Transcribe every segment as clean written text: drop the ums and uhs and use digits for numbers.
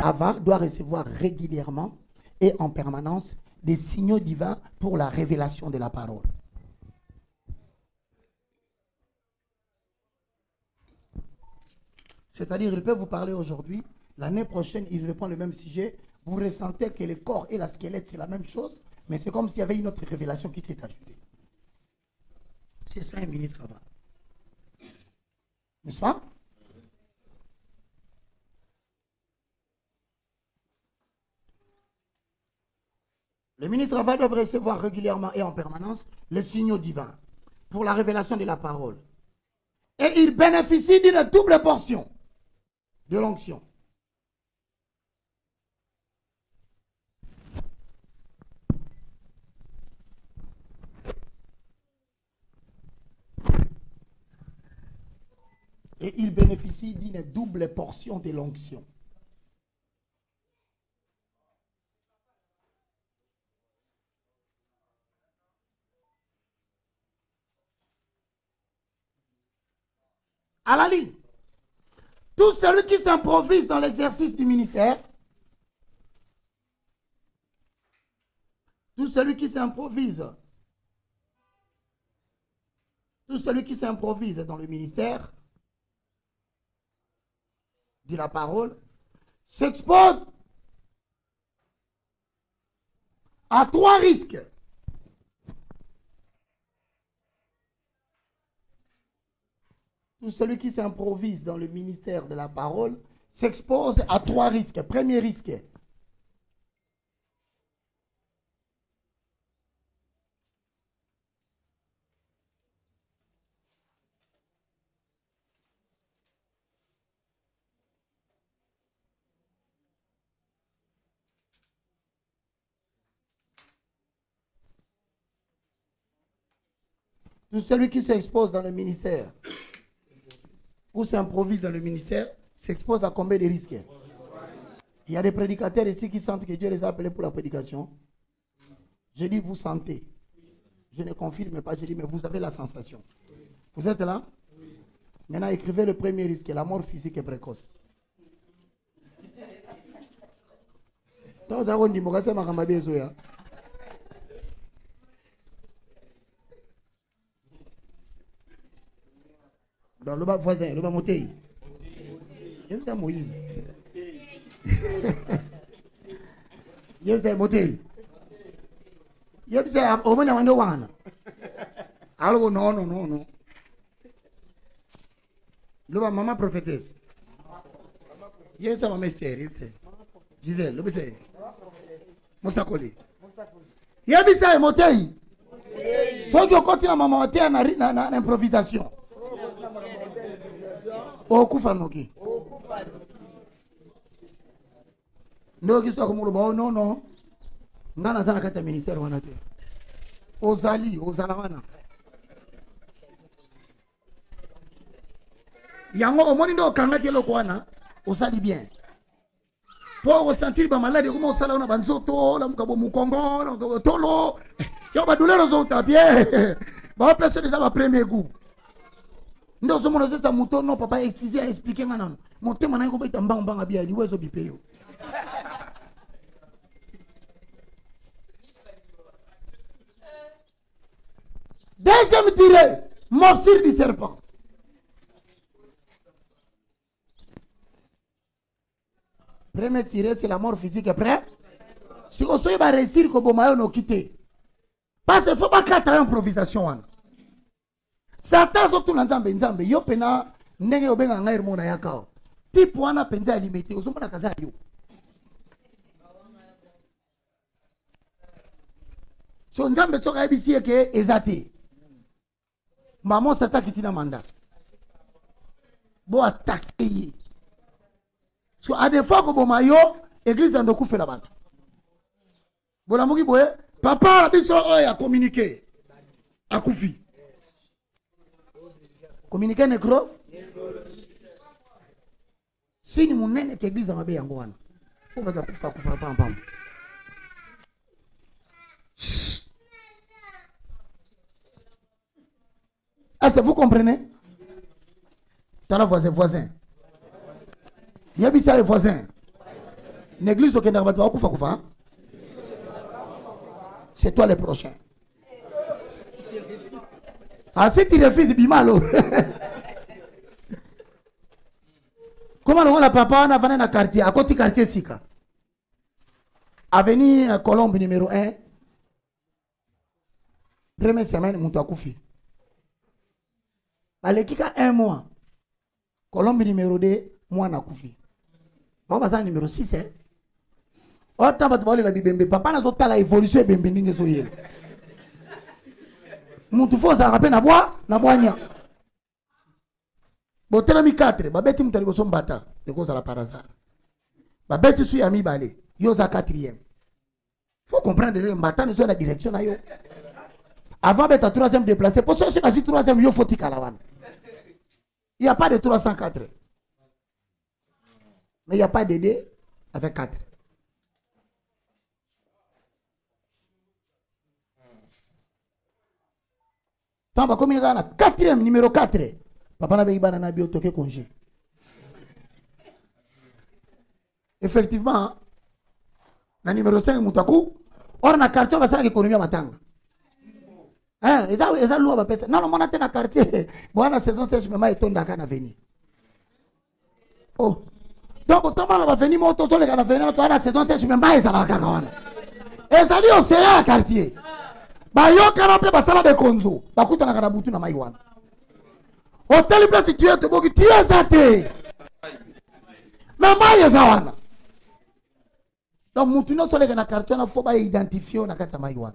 Ava doit recevoir régulièrement et en permanence des signaux divins pour la révélation de la parole. C'est-à-dire, il peut vous parler aujourd'hui, l'année prochaine, il répond le même sujet. Vous ressentez que le corps et la squelette, c'est la même chose, mais c'est comme s'il y avait une autre révélation qui s'est ajoutée. C'est ça un ministre Ava. N'est-ce pas? Le ministre Ava doit recevoir régulièrement et en permanence les signaux divins pour la révélation de la parole. Et il bénéficie d'une double portion de l'onction. Et il bénéficie d'une double portion de l'onction. À la ligne. Tout celui qui s'improvise dans l'exercice du ministère, tout celui qui s'improvise dans le ministère de la parole, s'expose à 3 risques. Tout celui qui s'improvise dans le ministère de la parole s'expose à 3 risques. Premier risque. Tout celui qui s'expose dans le ministère ou s'improvise dans le ministère s'expose à combien de risques? Il y a des prédicateurs ici qui sentent que Dieu les a appelés pour la prédication. Je dis vous sentez. Je ne confirme pas, je dis mais vous avez la sensation. Vous êtes là? Maintenant écrivez le premier risque, la mort physique et précoce. Dans le bas voisin, le bas Motei. Il y a Moïse. Il y a Motei. Il y a au moins un wana. Alors non. Le bas maman prophétesse. Il y a ma mystère, Gisèle, le bas c'est. Mosakoli. Il y a bisa Motei. Soit que continue à maman na improvisation. Okufanoki. Ndo kiswa kumuluba no. Ngana sana kati ya ministère wana te. Ozala wana. Yango omoni ndo kanga kelo kwana, osali bien. Pour ressentir ba malade comme osala na banzoto, la mukabo mukongo, tolo. Yo ba douleur ozota bien. Ba personne déjà ba premier goût. Ndo somo na sesa muto no papa excisé a expliquer ngana. Motema na ngomba itamba mbanga bia liwezo bipeyo. Deuxième tiré, morsure du serpent. Premier tiré, c'est la mort physique après. Si on va réussir que Bomayo no quitte. Parce qu'il faut pas qu'il y ait une improvisation. Satan surtout dans Nzambe yo pena ndenge obenga ngai mona yakao. Type wana penza limité ozomona kaza yo. So Nzambe soka ebisi ke ezate. Maman Satan kitina manda. Bo attaquer. So à des fois que Bomayo église ndoku fait la bande. Bona mugi boye papa biso oya communiquer. Akufi. Communiquer nécro. Si ni munene ke église mabe yango wana. On va kufa pam pam. Est-ce que vous comprenez? T'as la voisin. Yabisa est voisin. L'église au Kenya, c'est toi le prochain. Ah, si tu refuses, bimalo. Comment on a papa, on a venu dans le quartier, à côté du quartier Sika. Avenue Colombe numéro 1. Première semaine, mon toit koufi. Allez, qui a 1 mois. Colombe numéro 2, moi na koufi. On va ça numéro 6, hein. Autant va te parler la Bible. Papa n'a pas la évolution et bimbe n'ingue soyez. Mon tout faut ça rappelle na bois nia. Bon, telemi 4, babeti mutali bosom bata, de cause à la parazar. Babeti suis ami balé, yo za 4e. Faut comprendre que mbata ne soit la direction na yo. Avant d'être 3e déplacé, pour ceux qui sont 3e, yo faut tikalawan. Il n'y a pas de 304. Mais il n'y a pas de D avec 4. Tant que comme il y a 4e, numéro 4. Papa n'a pas de bio congé. Effectivement, le numéro 5, Moutakou, on a un quartier, on va faire l'économie à Matanga. Hein, ils ont loué à personne. Non, on a un quartier. Bon, la saison sèche, mais il tombe dans la venir. Oh. Donc, autant on va venir, moi, tout le monde va venir, la saison sèche, mais il va aller et ça dit, on sera à quartier. Bah, yo, canapé, bah, ça la konzo. Bah, écoute, on a un bouton dans Maïwan. Hôtel place situé, tu es athée. Mais moi, il y donc, moutuno sur les quartiers, il faut identifier on a qu'à Maïwan.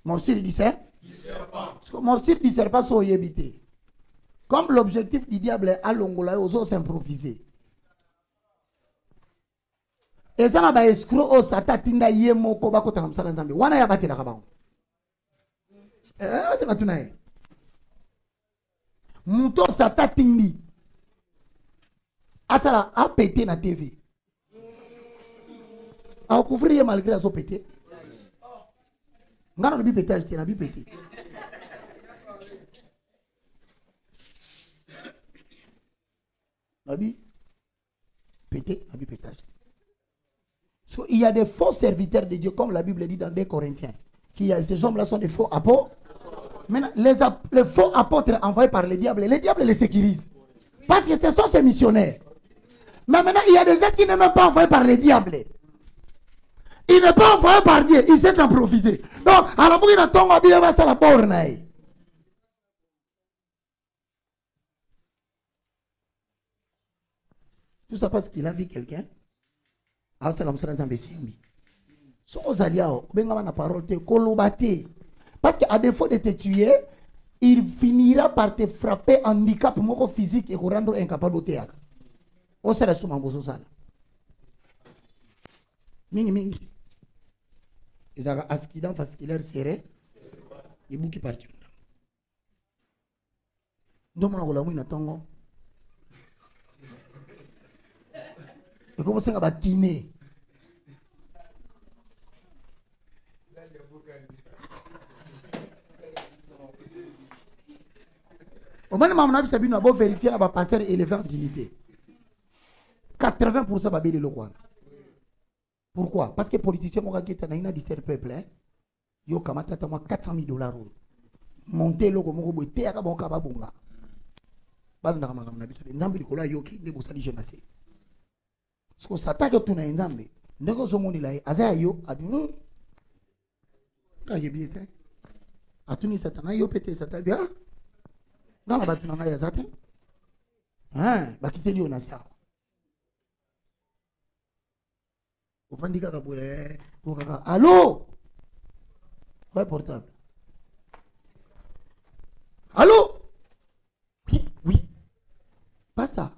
Morsir du serpent. Morsir du serpent sont évité. Comme l'objectif du diable est à l'ongola, aux autres s'improviser. Et ça n'a pas escroc au satatinda yemo koba kota na msala nzambe. Wana ya bati la kabao. C'est pas tout nae. Mouto satatindi. Asala a pété na TV. A couvrir malgré la so pété. Ngana bi pété acheté na bi pété. Nabi pété, nabi pété acheté. So, il y a des faux serviteurs de Dieu, comme la Bible dit dans 2 Corinthiens. Ces hommes-là sont des faux apôtres. Maintenant, les faux apôtres envoyés par le diable les sécurise. Parce que ce sont ces missionnaires. Mais maintenant, il y a des gens qui ne sont même pas envoyés par le diable. Il n'est pas envoyé par Dieu, il s'est improvisé. Donc, à la bouille de ton habillé, va se la borne. Tout ça parce qu'il a vu quelqu'un. Parce qu'à défaut de te tuer, il finira par te frapper en handicap physique et rendre incapable de te tuer. On sera sous ma bosse. Mingi mingi. Ils ont accident vasculaire serré. Les bouts qui partent. Donc, on a eu un tongo. Et comment ça va dîner? Au moment où on a vérifié la pasteur élevé en dignité. 80% va bien le loin. Pourquoi? Parce que les politiciens ont gagné un disteur peuple. Ils ont gagné 400 000 $. Monter le logo, ils ont gagné un bon kababonga. Nzambe likola yoki ne bosali jenase. Parce que ça t'a tout na nzambe. Ndeko zomoni la azaya yo abi. Ka yebi ete. Atuni satana yo pété satana bien. Dans la bâtiment na yazate. Hein, ba kiteli on a ça. Ofandika ka boule, ko kaka. Allô? Ouais portable. Allô? Oui. Basta.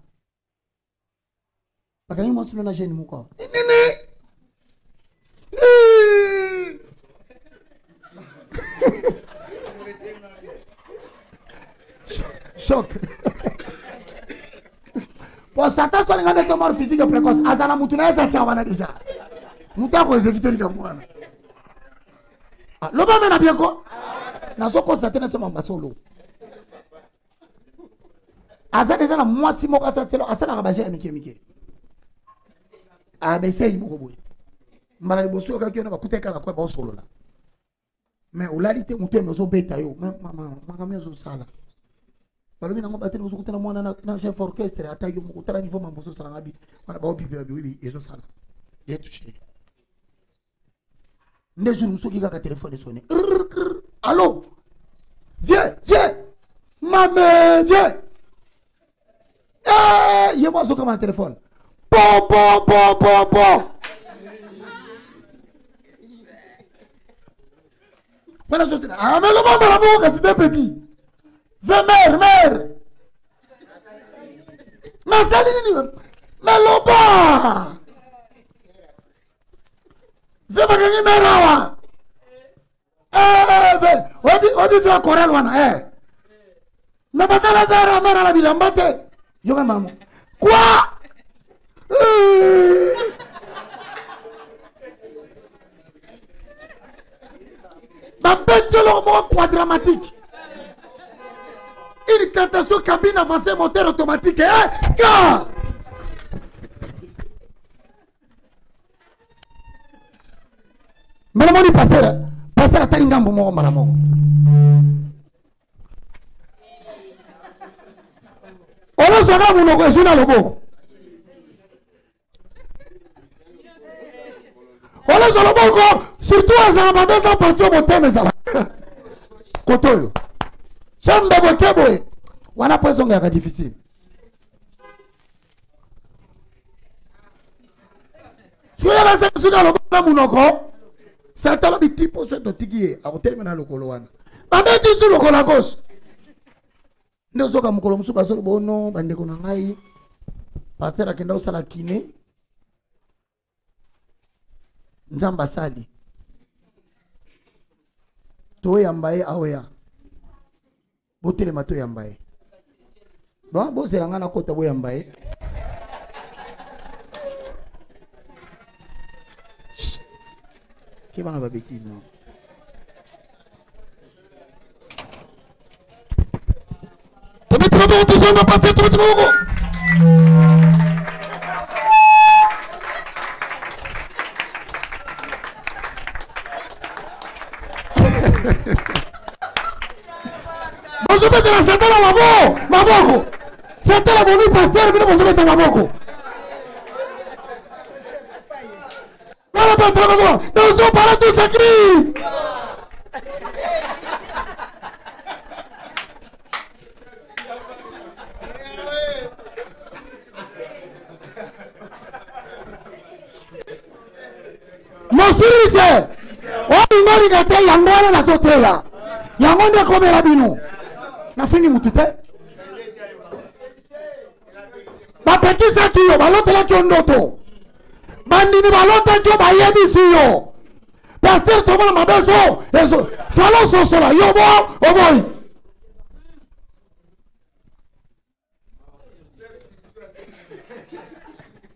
Pakani mo sulu na jeune muko. Nene. Choc. Pour Satan soit les gars mort physique précoce. Azana mutuna ça tient wana déjà. Muta ko exécuter le gamwana. Lo ba mena bien ko. Na so ko Satan na so mamba solo. Aza déjà na mwasi moko asatelo asala rabaje ya mike. Ah ben c'est moko boye. Mbala liboso ka kiona bakuteka na kwa ba solola. Mais olalite mutu emezo beta yo. Mama mezo sala. Balobi nango bateli boso kutana mwana na chef orchestre ata yo mukutana niveau mamboso sala ngabi. Wana ba obibi oui ezo sala. Ye touché. Nde jour musoki kaka téléphone sonné. Allô? Viens. Maman, viens. Il y a moi comme un téléphone. Bon. Voilà, je te dis. Ah, mais le monde de l'amour, c'était petit. Viens, mère. Mais salut, mais l'oba. Viens, ma gueule, mère. Obi fait un chorale, wana. Mais pas ça, la mère, la bilambate. Yoga maman. Quoi? Ma bête de l'homme quadramatique. Une tentation cabine avancée moteur automatique. Car Malamoni pasteur a taringa mbomo malamo. Olo soka munoko esuna lobo. Olo solo boko surtout azala babesa partir moteme sala. Kotoyo. Chamba bokeboy. Wana poison ya difficile. Si ya basa suna lobo na munoko. Ça t'a l'air petit pour ce totiguier. A hôtel mena lokolo wana. Babe tu sur lokolo gauche. Ndozo ka mukolo musu basolo bono bandeko na ngai. Pasteur akenda osala kiné. Nzamba sali. To yambaye aoya. Botele mato yambaye. Bon, bo selanga na kota bo yambaye. Qui va dans la bêtise, non? Tu mets trop de choses, ma passer, tu mets trop de bonjour, mais la santé à Maboko. Santé la bonne pasteur, mais bonjour, mais à Maboko. Nous sommes pas tous écrits. Mon fils, on m'a dit que Yangola la soteya. Yangonde comme la bino. Na fini mutute. Ba petit sakio, ba l'autre la kiondoto. Bandini balota jo bayebisi yo. Pasteur tomola mabeso. Eso. Falo sosola yobo oboy.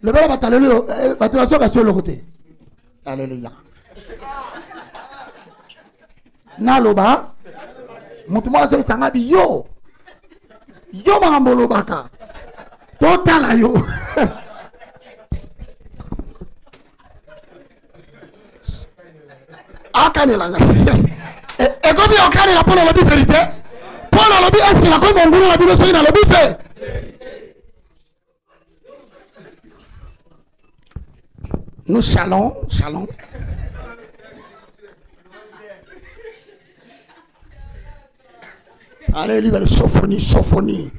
Le bala batalelo batelaso ka sur le côté. Alléluia. Naloba. Mutuma so sangabi yo. Yo mangambolo baka. Totala yo. Akanelanga. Et comme il y a la pour la vérité, pour la lobby, est-ce qu'il a comme on la bino sur la lobby fait? Nous chalons. Allez, lui, chauffonie.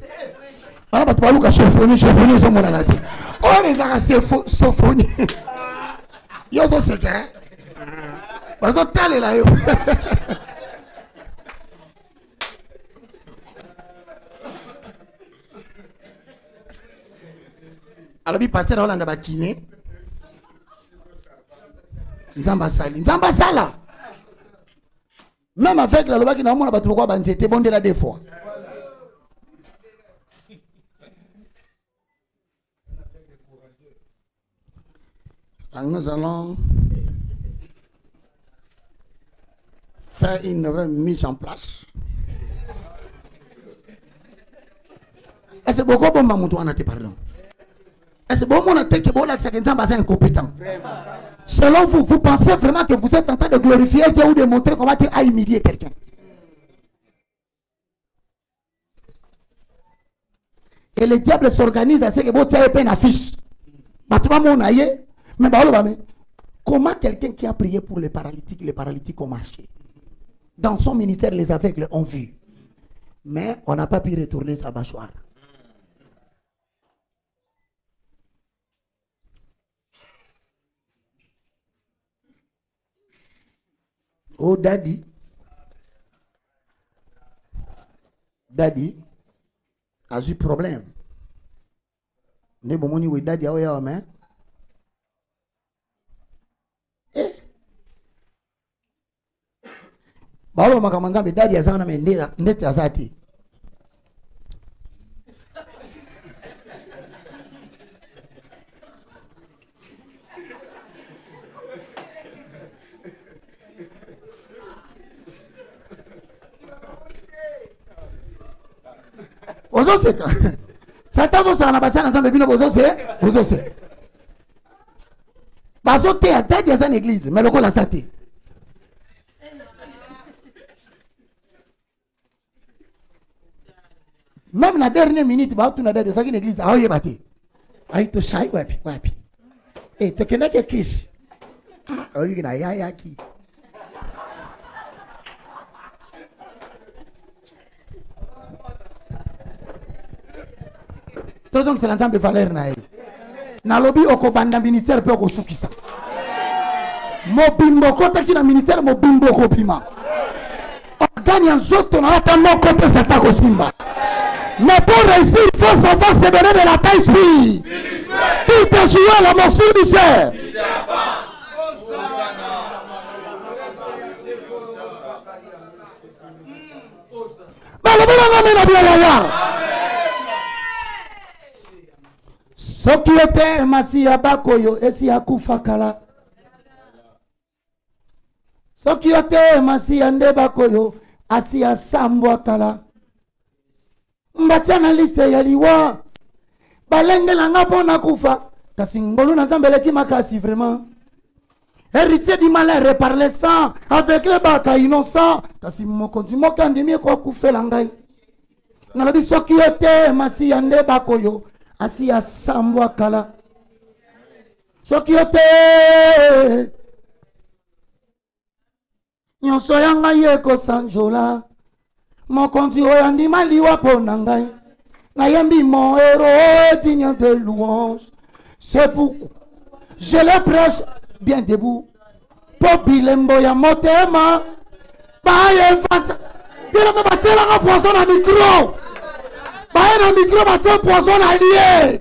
Alors, tu vas voir chauffonie, c'est mon anati. Oh, les gars, c'est chauffonie. Yo, c'est que. Parce que t'as là yo. Alors bi passer dans la kiné. Nzamba sala. Même avec la loi qui n'a pas trop quoi banzete bon de la deux fois. Nous allons faire une nouvelle mise en place. Est-ce que beaucoup de gens ont été pardon? Est-ce que beaucoup de gens ont été incompétents? Selon vous, vous pensez vraiment que vous êtes en train de glorifier Dieu ou de montrer comment Dieu a humilié quelqu'un? Et le diable s'organise à ce que vous avez une affiche. Mais comment quelqu'un qui a prié pour les paralytiques ont marché? Dans son ministère, les aveugles ont vu. Mais on n'a pas pu retourner sa mâchoire. Oh, daddy. Daddy a eu problème. Ne bon moni oui daddy a eu un main. Eh. Bah on m'a commandé mais daddy a ça on a mis net à ça ti. Ozoseka. Satan zo sana basana nzambe bino bozose. Bazote a daddy à l'église mais le ko la sate. Même la dernière minute ba tu na daddy ça qui l'église a yebate. Ai to sai wapi. Eh to kena ke Chris. Ah, oyi na ya ki. Tous donc c'est l'ensemble de valeur na nalobi okobanda ministère pe okosukisa mobimbo kota kina ministère mobimbo okopima organi nzoto na ata moko pe sata kosimba. Mais pour réussir il faut savoir se donner de la taille spirituelle pour te jouer la morsure du cerf. Soki yote masiya bakoyo esi akufa kala. Soki yote masiya nde bakoyo asiya sambwa kala. Mbatia na liste ya liwa balengela nga pona kufa kasi ngolu na nzambeleki makasi vraiment. Héritier du malheur reparle sans avec les baka innocent kasi mokonzi mokandimi ko kufela ngai. Nalobi soki yote masiya nde bakoyo asiya sambwa kala. Soki yote nyonso yanga yeko sanjola mokonzi oyo andima liwa pona ngai nayembi mon héros digne de louange. C'est pourquoi je le prêche bien debout po bilembo ya motema baye fasa bila me batela nga poisson na micro baye na micro batela poisson na lié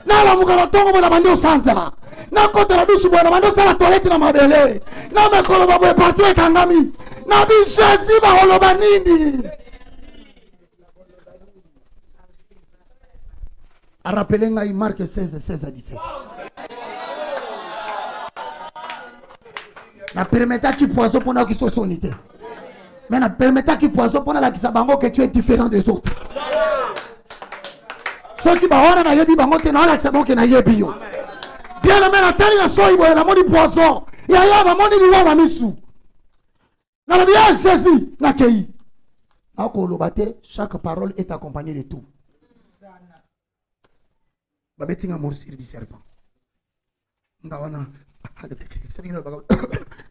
na la mukala tongo bona bando sanza na kota la douche bona bando sala toilette na mabele na mekolo babo partout e kangami na bi Jésus ba holoba nini. A rappeler ngai Marc 16 à 17. Na permettre qui poisson pendant qu'ils sont sonité. Mais na permettre qui poisson pendant la kisabango que tu es différent des autres. Ceux qui baona na yebi bango te na la kisabango que na yebi yo. Bien la mena tali na so ibo la moni poisson. Ya ya na moni liwa na misu. Na la bien Jésus na kei. Ako lobate chaque parole est accompagnée de tout. Babetinga morsure du serpent. Ndawana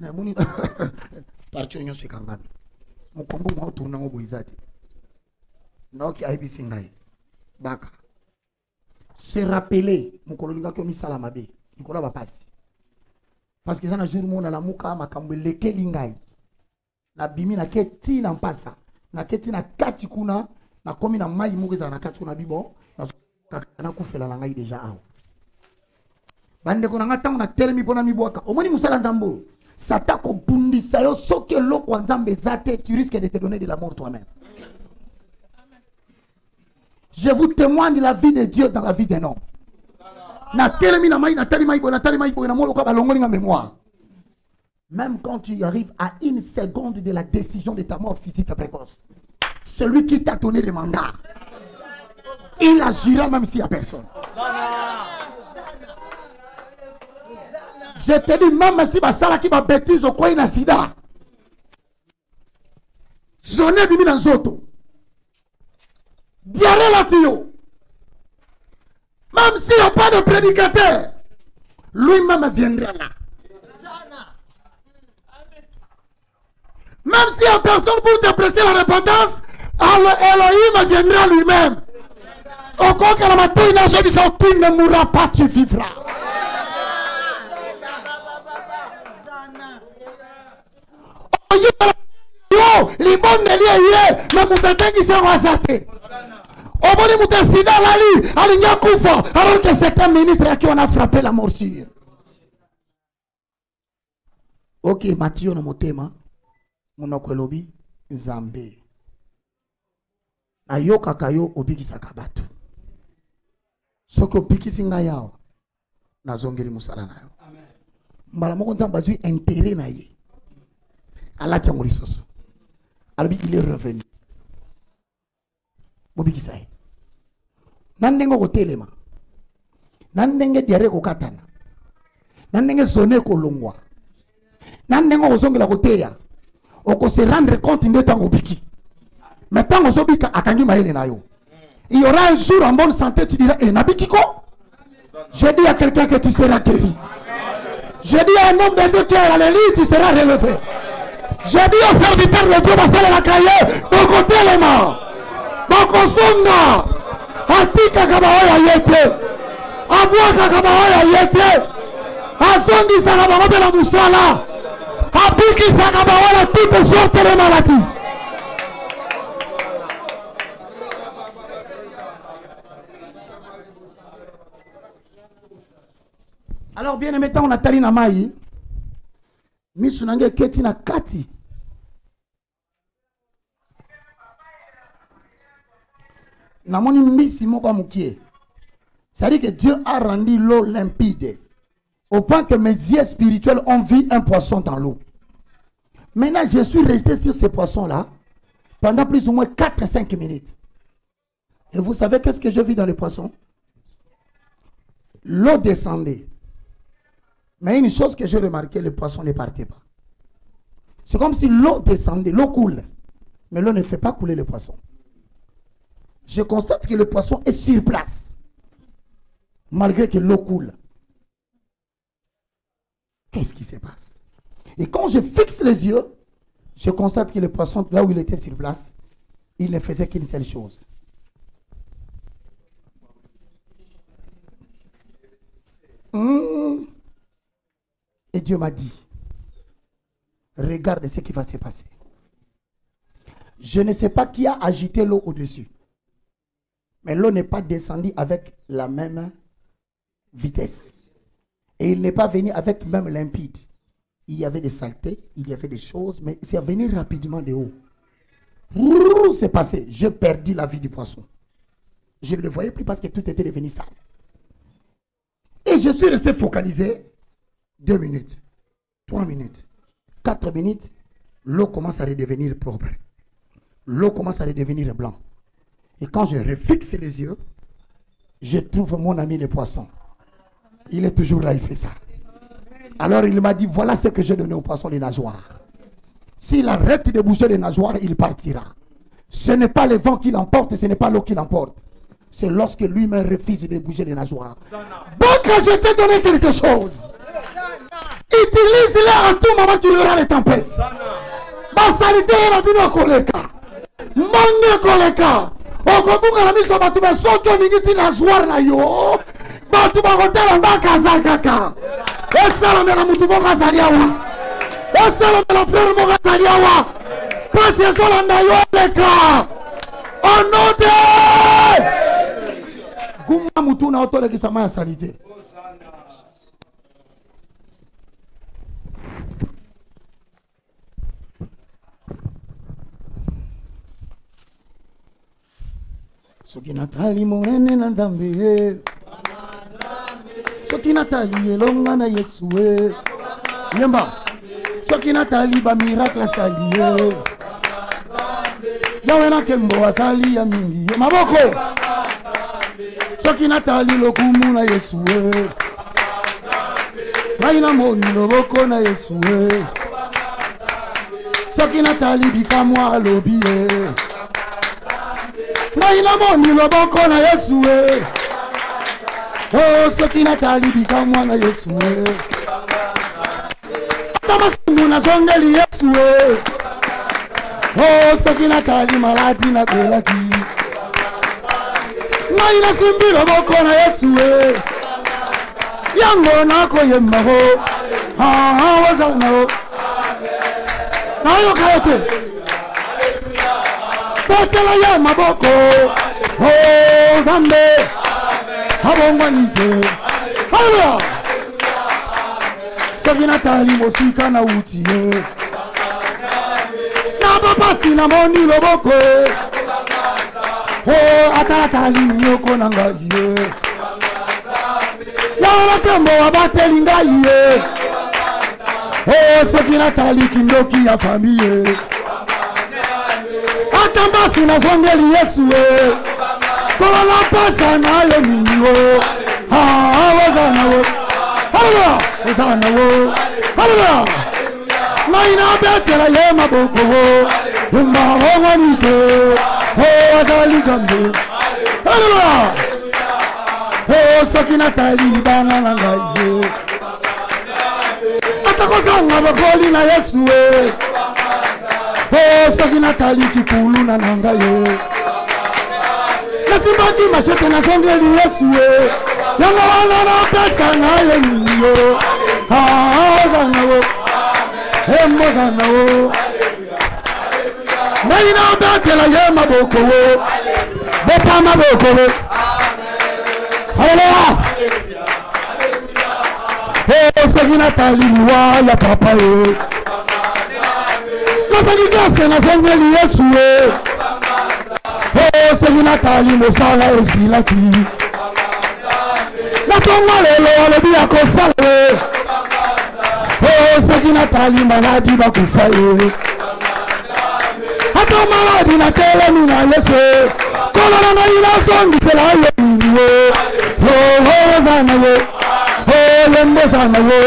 na moni parti nyo sekangami mukombo mwa tourna ngo boizati noki IBC ngai baka se rappeler mukololinga ko misala mabe nikola ba pasi parce que ça na jour mona la muka makambo lekeli ngai na bimi na keti na mpasa na keti na kati kuna na komi na mai mugeza na kati kuna bibo na kufela la ngai déjà aho bande ko nga tango na telemi pona mibwaka omoni musala nzambo sata ko bundisa yo soki loko nzambe zate tu risques de te donner de la mort toi-même. Je vous témoigne de la vie de Dieu dans la vie d'un homme. Na telemi na mai na tali mai bo na molo ko balongoli nga mémoire. Même quand tu arrives à une seconde de la décision de ta mort physique précoce, celui qui t'a donné le mandat il agira même s'il n'y a personne. Je te dis, même si ma salle qui m'a bêtise au coin d'un sida, j'en ai mis dans zoto. Diarrhée la tuyau. Même s'il n'y a pas de prédicateur, lui-même viendra là. Même s'il n'y a personne pour te presser la repentance, Elohim viendra lui-même. Au cas que la matin, il ne mourra pas, tu vivras. Les bonnes liées, mais vous êtes qui sont rasatés. Au bon de sida lali, aligna koufa, alors que c'est un ministre à qui on a frappé la morsure. Ok, Mathieu na motema, monokolobi, Zambé. Ayo kakayo obiki sakabatu. Soko obiki singa yao, na zongeli musala na yo. Mbala moko nzamba zui intérêt na ye. Allah tient morisoso. Alors il est revenu. Bobiki sahi. Nandengo ko telema. Nandenge diare ko katana. Nandenge sonné ko longwa. Nandengo ko zongela ko teya. Oko se rendre compte de tango biki. Mais tant que Zobika akangi maele na yo. Il y aura un jour en bonne santé, tu diras, eh, Nabiki ko? Je dis à quelqu'un que tu seras guéri. Je dis à un homme de Dieu qui est à la lit, tu seras relevé. Je dis au serviteur de Dieu, Basale la cahier, Boko Telema, Boko Songa, Atika Kabaoya Yete, Abuaka Kabaoya Yete, Azongi Sakabaoya de la Moussala, Abiki Sakabaoya, toutes sortes de maladies. Alors bien aimé, on a tali na mai, misunange keti na kati. Namoni misi moko mukie. C'est-à-dire que Dieu a rendu l'eau limpide. Au point que mes yeux spirituels ont vu un poisson dans l'eau. Maintenant, je suis resté sur ce poisson-là pendant plus ou moins 4-5 minutes. Et vous savez qu'est-ce que je vis dans le poisson? L'eau descendait. Mais une chose que j'ai remarqué, le poisson ne partait pas. C'est comme si l'eau descendait, l'eau coule. Mais l'eau ne fait pas couler le poisson. Je constate que le poisson est sur place. Malgré que l'eau coule. Qu'est-ce qui se passe? Et quand je fixe les yeux, je constate que le poisson, là où il était sur place, il ne faisait qu'une seule chose. Et Dieu m'a dit, regarde ce qui va se passer. Je ne sais pas qui a agité l'eau au-dessus. Mais l'eau n'est pas descendue avec la même vitesse. Et il n'est pas venu avec même limpide. Il y avait des saletés, il y avait des choses, mais c'est venu rapidement de haut. C'est passé. J'ai perdu la vie du poisson. Je ne le voyais plus parce que tout était devenu sale. Et je suis resté focalisé. 2 minutes, 3 minutes, 4 minutes, l'eau commence à redevenir propre. L'eau commence à redevenir blanc. Et quand je refixe les yeux, je trouve mon ami le poisson. Il est toujours là, il fait ça. Alors il m'a dit, voilà ce que j'ai donné au poisson, les nageoires. S'il arrête de bouger les nageoires, il partira. Ce n'est pas le vent qui l'emporte, ce n'est pas l'eau qui l'emporte. C'est lorsque lui-même refuse de bouger les nageoires. Donc je t'ai donné quelque chose. Utilise-les en tout moment, tu auras les tempêtes. Ma salité est la vie de Koleka. Mange Koleka. Okobunga la miso batu ba soko ningisi na joie na yo. Batu ba hotela mbaka zakaka. Esala mela mutu boka zaliawa. Esala mela frère boka zaliawa. Pasi esola na yo leka. Onote. Guma mutu na otole kisama ya salité. Soki natali monene na Nzambe, soki natali elonga na Yesu, yemba, soki natali ba miracle sali, yawe na kembo asali ya mingi, maboko, soki natali lokumu na Yesu ngai namoni loboko na Yesu soki natali bikamwa alobi ngai namoni loboko na Yesu oh soki natali bikamwa na Yesu atamasungu na zongeli Yesu oh soki natali maladi na belaki ngai nasimbi loboko na Yesu yango nako yemmaho wazana nayo kayote botela ya maboko oh zambe habongwanite haleluya soki natali mosika na utie na babasi na moni loboko oh atatali nyoko na ngai yala kambo wabateli ngai oh soki natali kindoki ya famille atambasi na zongeli Yesu kola pasa na yo minyo wazana wo haleluya wazana wo haleluya maina betela ye maboko wo mahonganite wazali jambe haleluya oh soki natali bana na ngai atakozanga bakoli na Yesu oh soki natali kikulu na ngai nasimbaki mashete na zongeli Yesu yango wana na pesa na ye minyo wazana wo mozana wo maina betela ye maboko wo beta maboko wo haleluya oh soki natali liwa ya papa nasali grâce na zongeli Yesu oh soki natali mosala esilaki natonga lelo alobi ya kosala oh soki natali maladi bakufa ata maladi na telemi na Yesu kolona ngai nazongisela ye oh zana wo oh lembo zana wo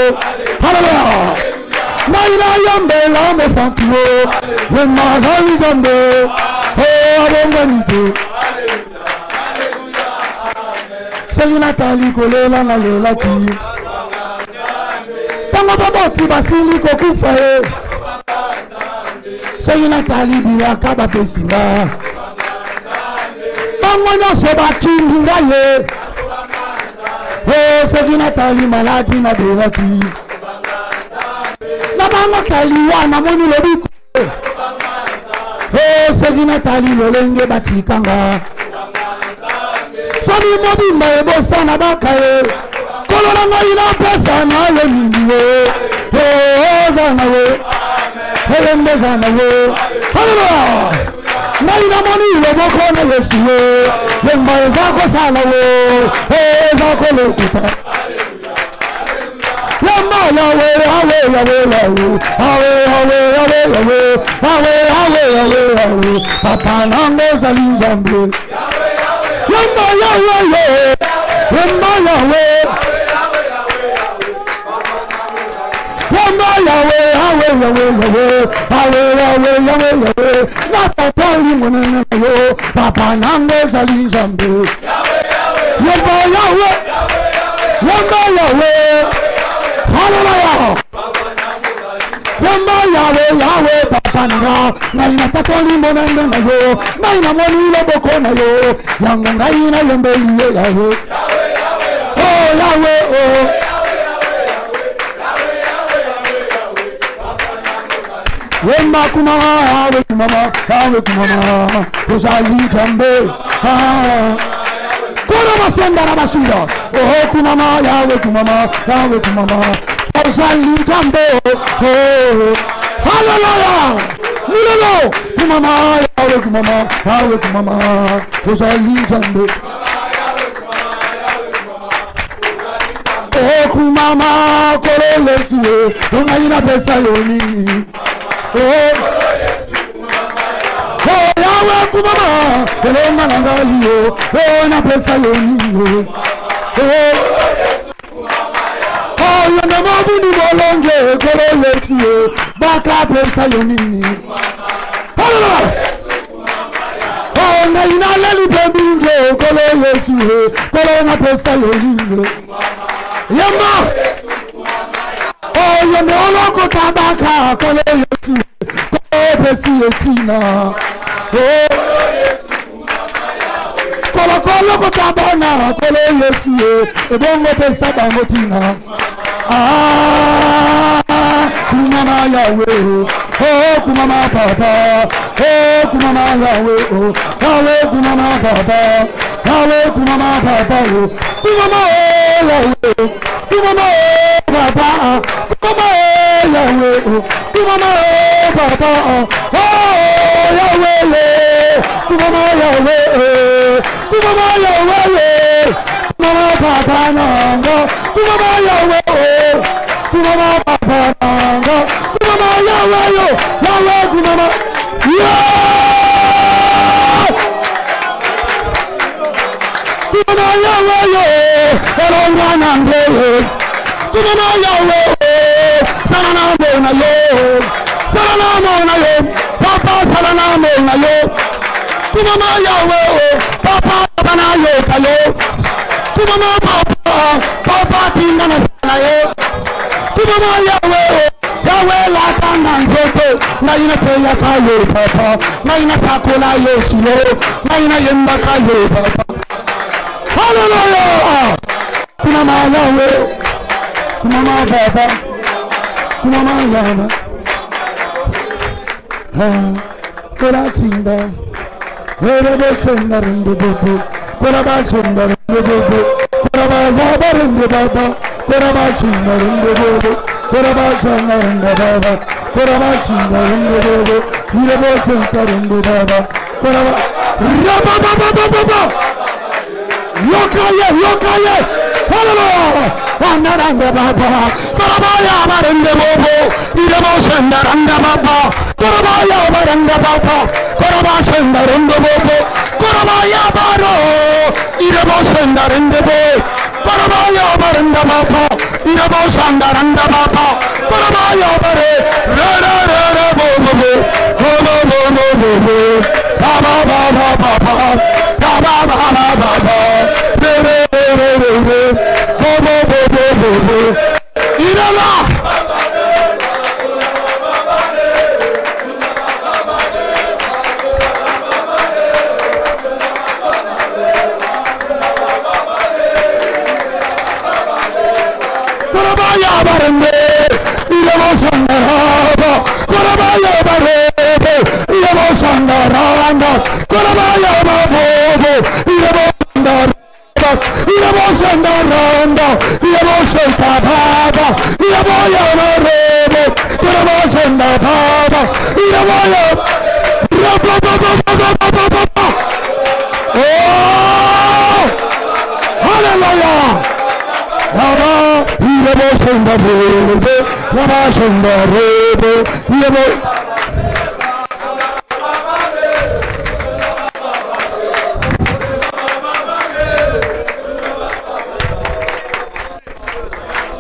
haleluya maila yambe la mo santi wo wema zali jambe oh abonganite soki natali kolela na lelaki tango baboti basili kokufa soki natali biyaka bapesinga bango nyonso bakindi ngai oh soki natali maladi na belaki na bango tali wana moni lobiko oh soki natali lolenge batikanga soki mobimba ebosana bakaye kolona ngai na pesa na yo mingi oh zana wo elembe zana wo haleluya ngai na moni loboko na Yesu yemba ezako sala wo ezako lokuta yemba yawe yawe yawe yawe yawe papa nango zali jambe yemba yawe yemba yawe na tatali monene yo papa nango zali jambe yemba yawe haleluya yemba yawe papa nanga ngai na tatali monene na yo ngai na moni loboko na yo yango ngai na yembe yawe oh yawe oh wemba kumama yawe kumama uzali jambe kono masenda na bashinda oh kumama yawe kumama uzali jambe oh haleluya milolo kumama yawe kumama uzali jambe oh kumama kolo Yesu ungaina pesa yoni oh Yawe kumama, elonga nanga yo, na pesa yoni. Oh, yona mabuni bolonge, kolo yesu, baka pesa yoni. Oh, na ina leli pembinge, kolo yesu, kolo na pesa yoni. Yama. Oh, yona oloko tabaka, kolo yesu, kolo pesa yoni. Kolo kotabana kolo yesu ebongo pesa bangotina kumama yawe kumama papa kumama yawe yawe kumama papa yawe kumama papa kumama yawe kumama papa kumama yawe kumama papa yawe kumama yawe kumama yawe kumama papa nanga kumama yawe kumama papa nanga kumama yawe yawe kumama kumama yawe elonga nange kumama yawe salana mona yo papa salana mona yo kumama yawe papa bana yo kayo kumama papa tingana sala yo kumama yawe la tanga nzoto na ina peya kayo papa na ina sakola yo shiro na ina yemba kayo papa hallelujah kumama yawe kumama papa kumama yawe kora chinda Koraba sundarindu bubu, koraba sundarindu bubu, koraba zabarindu baba, koraba sundarindu bubu, koraba sundarindu baba, koraba sundarindu bubu, yebo sundarindu baba, koraba baba, yokaye, hallelujah, anaranda baba, koraba yabarindu bubu, yebo sundarindu baba, koraba yabarindu baba. Koraba sendarende bobo, koraba yabaro, irebo sendarende bo, koraba yabarende baba, irebo sendarende baba, koraba yabare, re bobo, bobo, baba, re, bobo, irala.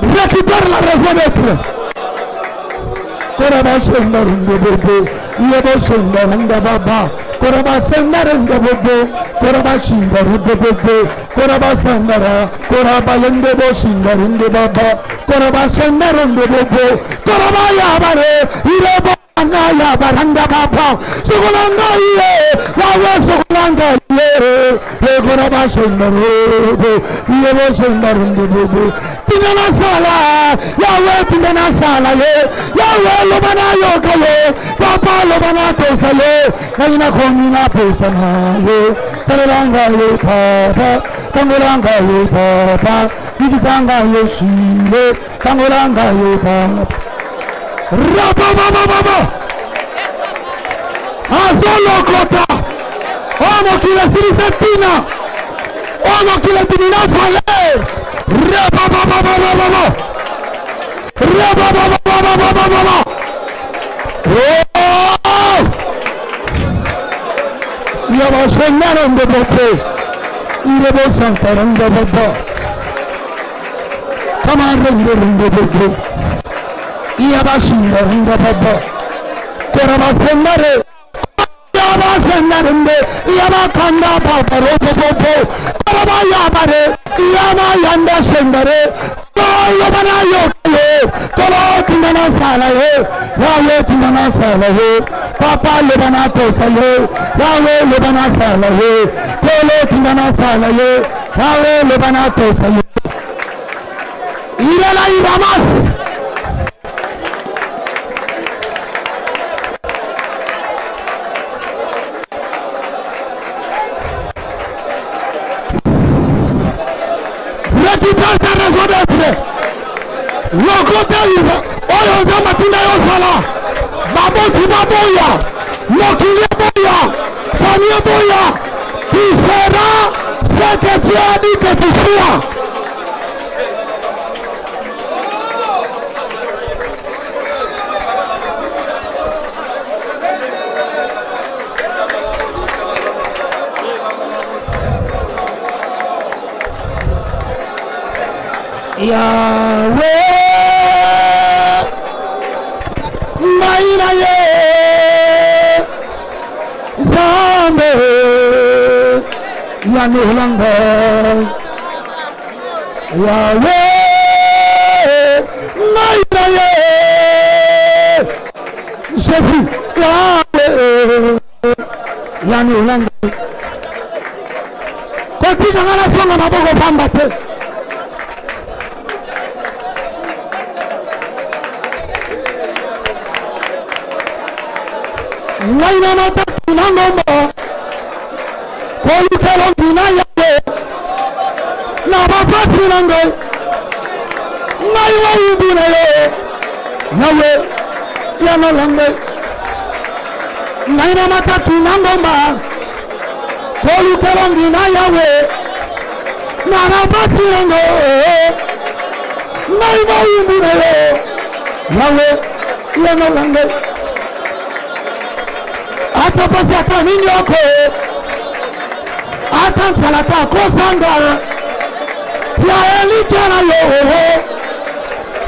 Récupère la raison d'être. Koraba sendarende bobo, yebo sendarende baba, koraba sendarende bobo, koraba sendarende bobo, koraba sandara, koraba yende bo sendarende baba, koraba sendarende bobo, koraba yabare, yebo ya baranda baba, sukulanga ye, wawe sukulanga ye, koraba sendarende, yebo sendarende bobo. Tinana sala, Yahweh tinana sala ye, Yahweh lobana yoka ye, Papa lobana tosa ye, Kaina komina pesa na ye, Saranga ye Papa, Tangolanga ye Papa, Ikisanga ye Shile, Tangolanga ye Papa. Rabba, Azolo kota, Omo kila sirisetina, Omo kila tinina fale. Yaba Sengaran de Bote, Irebo Santaran de Bobo, Kamaran de Bobo, Yaba Sengaran de Bobo, Koraba Sengare, Yaba Sengaran de Yaba Kanda Baba Bobo, Koraba Yabare, Yaba Yanda Sengare, Yabana Yo, Kolo Tinana Salaye, Yawe Tinana Salaye, Papa Lebana Tosaye, Yawe Lebana Salaye, Kolo Tinana Salaye, Yawe Lebana Tosaye. Il est là, il ramasse. Récupère ta raison d'être. Le côté Oyoza Matina Yosala, Babo Tibaboya, Mokilia Boya, Famille Boya, tu seras ce que tu as dit que tu sois. Yahweh, Maïnaye, Zambe, Yanolanga, Yahweh, Maïnaye, Jésus, Yahweh, Yanolanga. Quand tu as la sonde, ma boue pambate. Naina mata kinangomba Kolu kelong kinayake Na bapasi nange Naiwa yubinaye Yawe Yana lange Naina mata kinangomba Kolu kelong kinayawe Na bapasi nange Naiwa yubinaye Yawe Yana lange Ata pasi ata nini yako Ata nsalata kosanga Tia elike na yo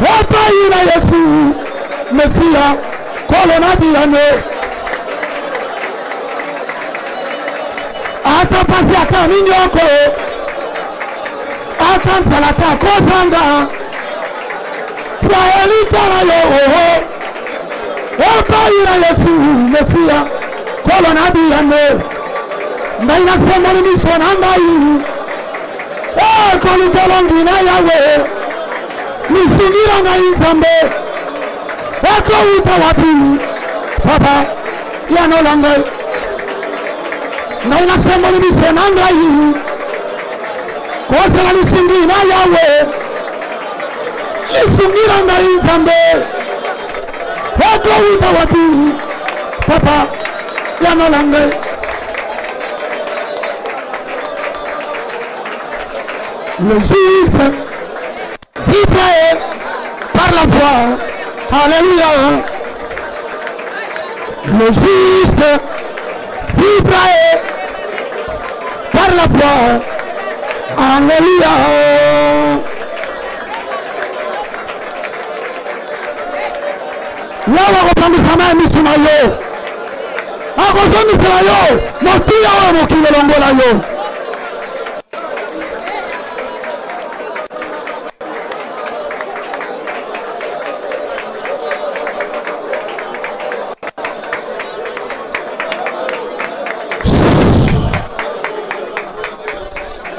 Opa ina Yesu Mesia Kolo na biyane Ata pasi ata nini yako Ata nsalata kosanga Tia elike na yo Opa ina Yesu Mesia Kolo na biyane Ndaina sema ni misonanga hii Kolo telongi na yawe Nisingira nga izambe Eko uta wapi Papa Yano lange Ndaina sema ni misonanga hii Kose na nisingira na yawe Nisingira nga izambe Eko uta wapi Papa Yano lange Le juste vivra par la foi. Alléluia. Le juste vivra par la foi. Alléluia. Yawa kopambisama emisuna yo. Akozomisela yo. Motuya wa mokile longola yo.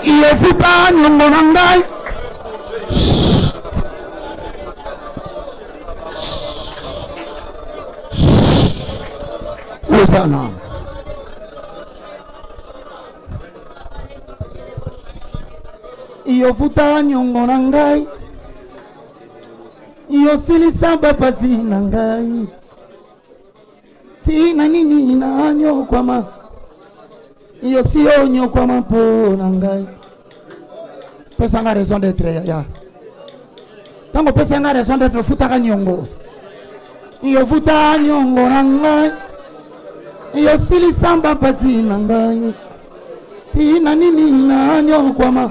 Yefuta nyongo nangai. Osana. Yefuta nyongo nangai. Yosilisa bapasi nangai. Tina nini na nyokwama. Yosio nyokwama po nangai. Pesanga raison d'être ya. Tango pesanga raison d'être futa ka nyongo. Iyo futa nyongo nangai. Yosili samba pasi nangai. Tina nini na nyokwama.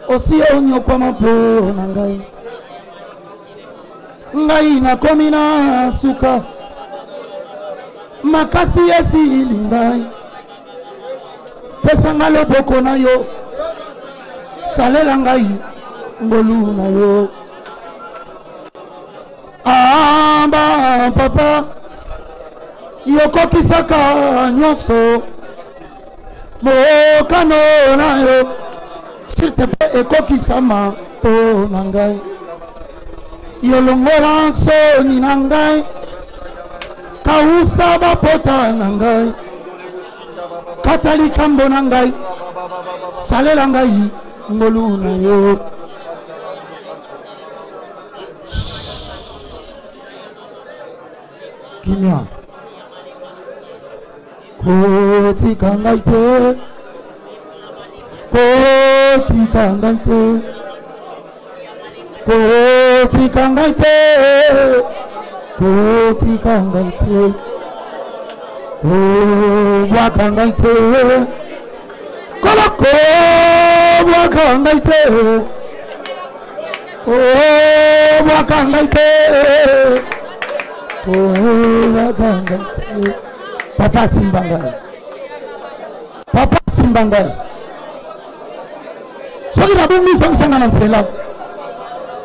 Osio nyokwama po nangai. Ngai na komina suka. Makasi yesi ilingai. Pesa ngalo boko na yo. Salela ngai. Ngolu na yo. Amba papa. Yoko kisaka nyoso. Mokano na yo. S'il te plaît, eko kisama po nangai. Yolongola soni nangai. Kausa bapota nangai. Katali kambo nangai. Salela ngai. Ngolu na yo. Kimia. Koti kangaite. Koti kangaite. Koti kangaite. Koti kangaite. Wa kangaite. Koloko wa kangaite. Wa kangaite. Wa kangaite. Papa Simbangai. Papa Simbangai. Soki na bungi soki sanga na nzela.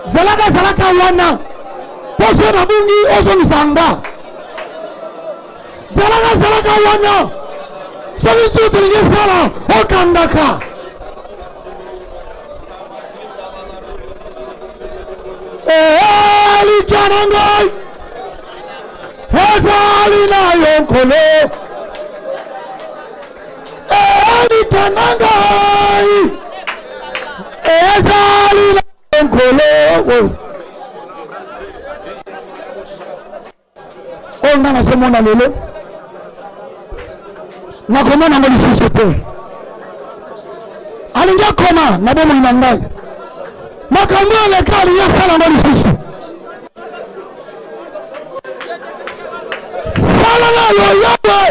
Zalaka wana. Poso na bungi oso nisanga. Zalaka wana. Soki tutu nge sala okandaka. Ali kanangai. Ezali na yonkolo. Eli kanangai. Ezali na yonkolo. Onda na somona lelo. Na komona ngoli sisete. Alinga koma na bomo inangai. Makambo le kali ya sala ngoli sisu. Salala yo Yahweh.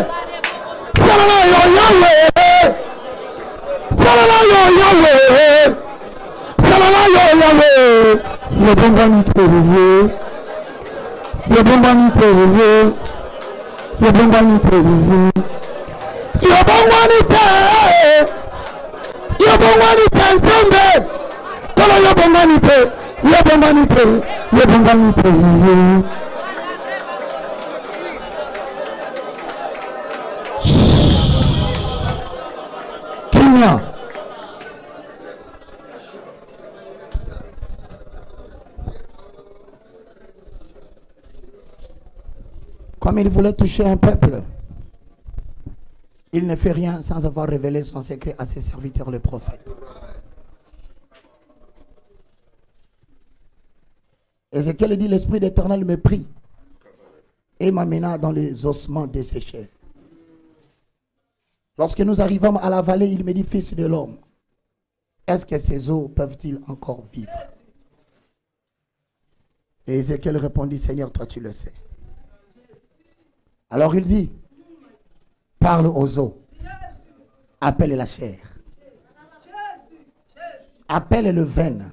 Salala yo Yahweh. Salala yo Yahweh. Salala yo Yahweh. Yebongani tewe. Yebongani tewe. Yebongani tewe. Yebongani tewe. Yebongani tewe. Kolo yebongani tewe. Yebongani tewe. Yebongani tewe. Comme il voulait toucher un peuple, il ne fait rien sans avoir révélé son secret à ses serviteurs, les prophètes. Ézéchiel dit, l'Esprit d'Éternel me prit et m'amena dans les ossements desséchés. Lorsque nous arrivons à la vallée, il me dit, fils de l'homme, est-ce que ces eaux peuvent-ils encore vivre? Et Ézéchiel répondit, Seigneur, toi tu le sais. Alors il dit, parle aux eaux, appelle la chair, appelle le veine,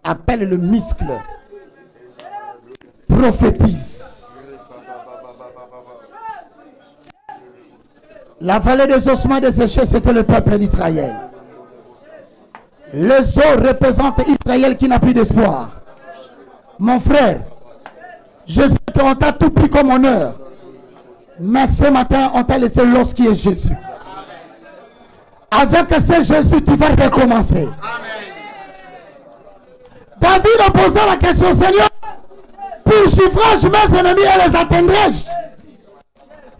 appelle le muscle, prophétise. La vallée des ossements desséchés, c'était le peuple d'Israël. Les eaux représentent Israël qui n'a plus d'espoir. Mon frère, je sais qu'on t'a tout pris comme honneur. Mais ce matin, on t'a laissé l'os qui est Jésus. Avec ce Jésus, tu vas recommencer. David a posé la question, Seigneur, poursuivrai-je mes ennemis et les atteindrai-je?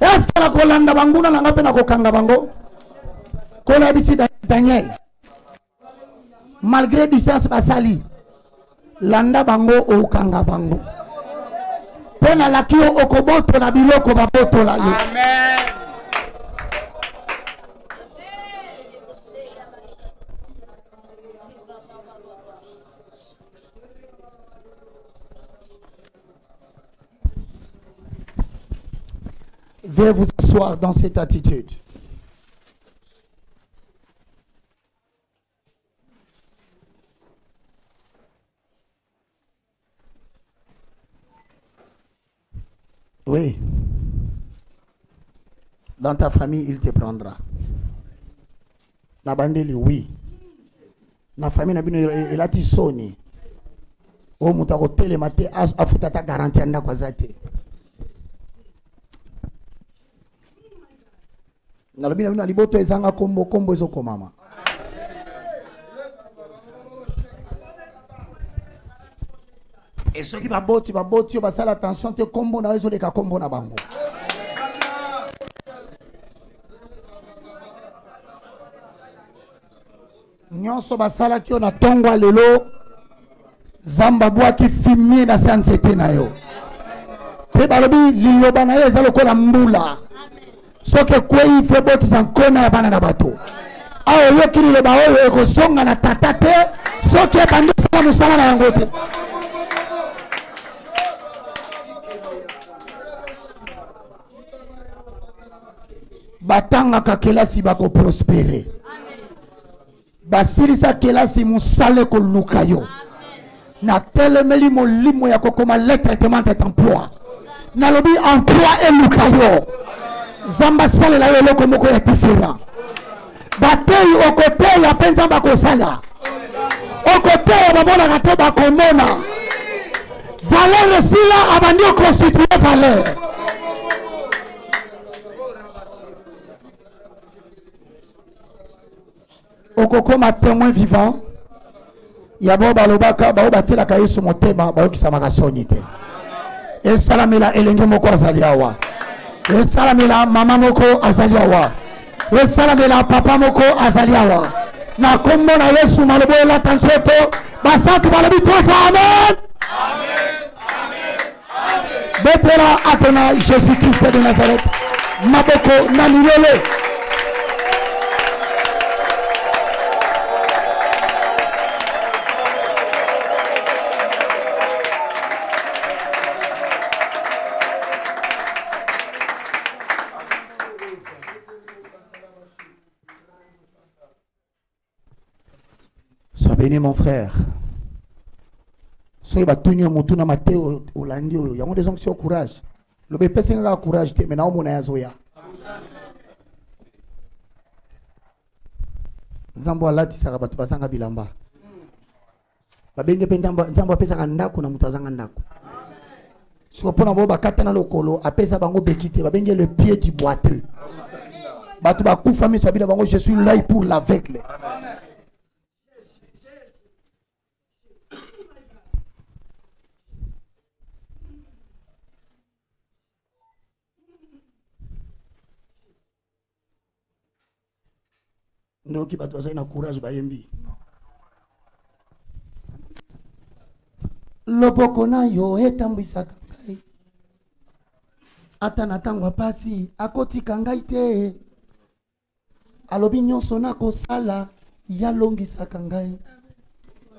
Est-ce que la colanda banguna n'a pas de kanga bango? Kolabisi Daniel. Malgré distance basali, landa bango au kanga bango. Pena la kio okoboto na biloko baboto la yo. Amen. Veuillez vous asseoir dans cette attitude. Oui. Dans ta famille, il te prendra. Nabandeli, oui. Na famille, il a dit sonné. O mutako tele mate afuta ta garantie anda kwa zate. Na lobina bina liboto ezanga kombo ezo komama. Et ceux qui baboti basala attention te kombo na ezo leka kombo na bango. Nyonso basala ki ona tongwa lelo Zamba boa qui filmé na sansete na yo. Pe balobi liloba na yo ezalo kola mbula. Soke kwei fe boti sankona ya bana na bato. Ayo yo kiri loba oyo eko songa na tatate. Soke bandi sala musala na yango te. Batanga ka kelasi bako prospere. Basilisa kelasi musale ko lukayo. Na telemeli molimo ya kokoma le traitement d'emploi. Na lobi emploi et lukayo. Zamba sale la yo komoko ya différent. Batei au côté ya penza bako sala. Au côté ya babona kate bakomona. Valeur sila abandi constituer valeur. Okokoma témoin vivant. Yabo balobaka bao batela ka Yesu motema bao kisamaka sonite. E salamela elenge moko azaliawa. E salamela mama moko azaliawa. E salamela papa moko azaliawa. Na kombo na Yesu malobo la tansoto basatu balobi trois amen. Amen. Amen. Betela atona Jésus-Christ de Nazareth. Maboko na milele. Béni mon frère. Soyez battu mutuna mateo olandio. Il y a des gens qui ont courage. Le bébé c'est un courage. Mais now mon azoya. Zambo alati sarabatu basanga bilamba. Babenge pendamba zambo apesa kandako na mutazanga ndako. Siko pona bo bakata na lokolo apesa bango bekite babenge le pied du boiteux. Batu bakufa mi sabila bango je suis l'œil pour l'aveugle. Ndoki batu basai na courage bayembi. Loboko na yo etambwisaka ngai. Ata na tangwa pasi akotika ngai te. Alobi nyonso na kosala yalongisaka ngai.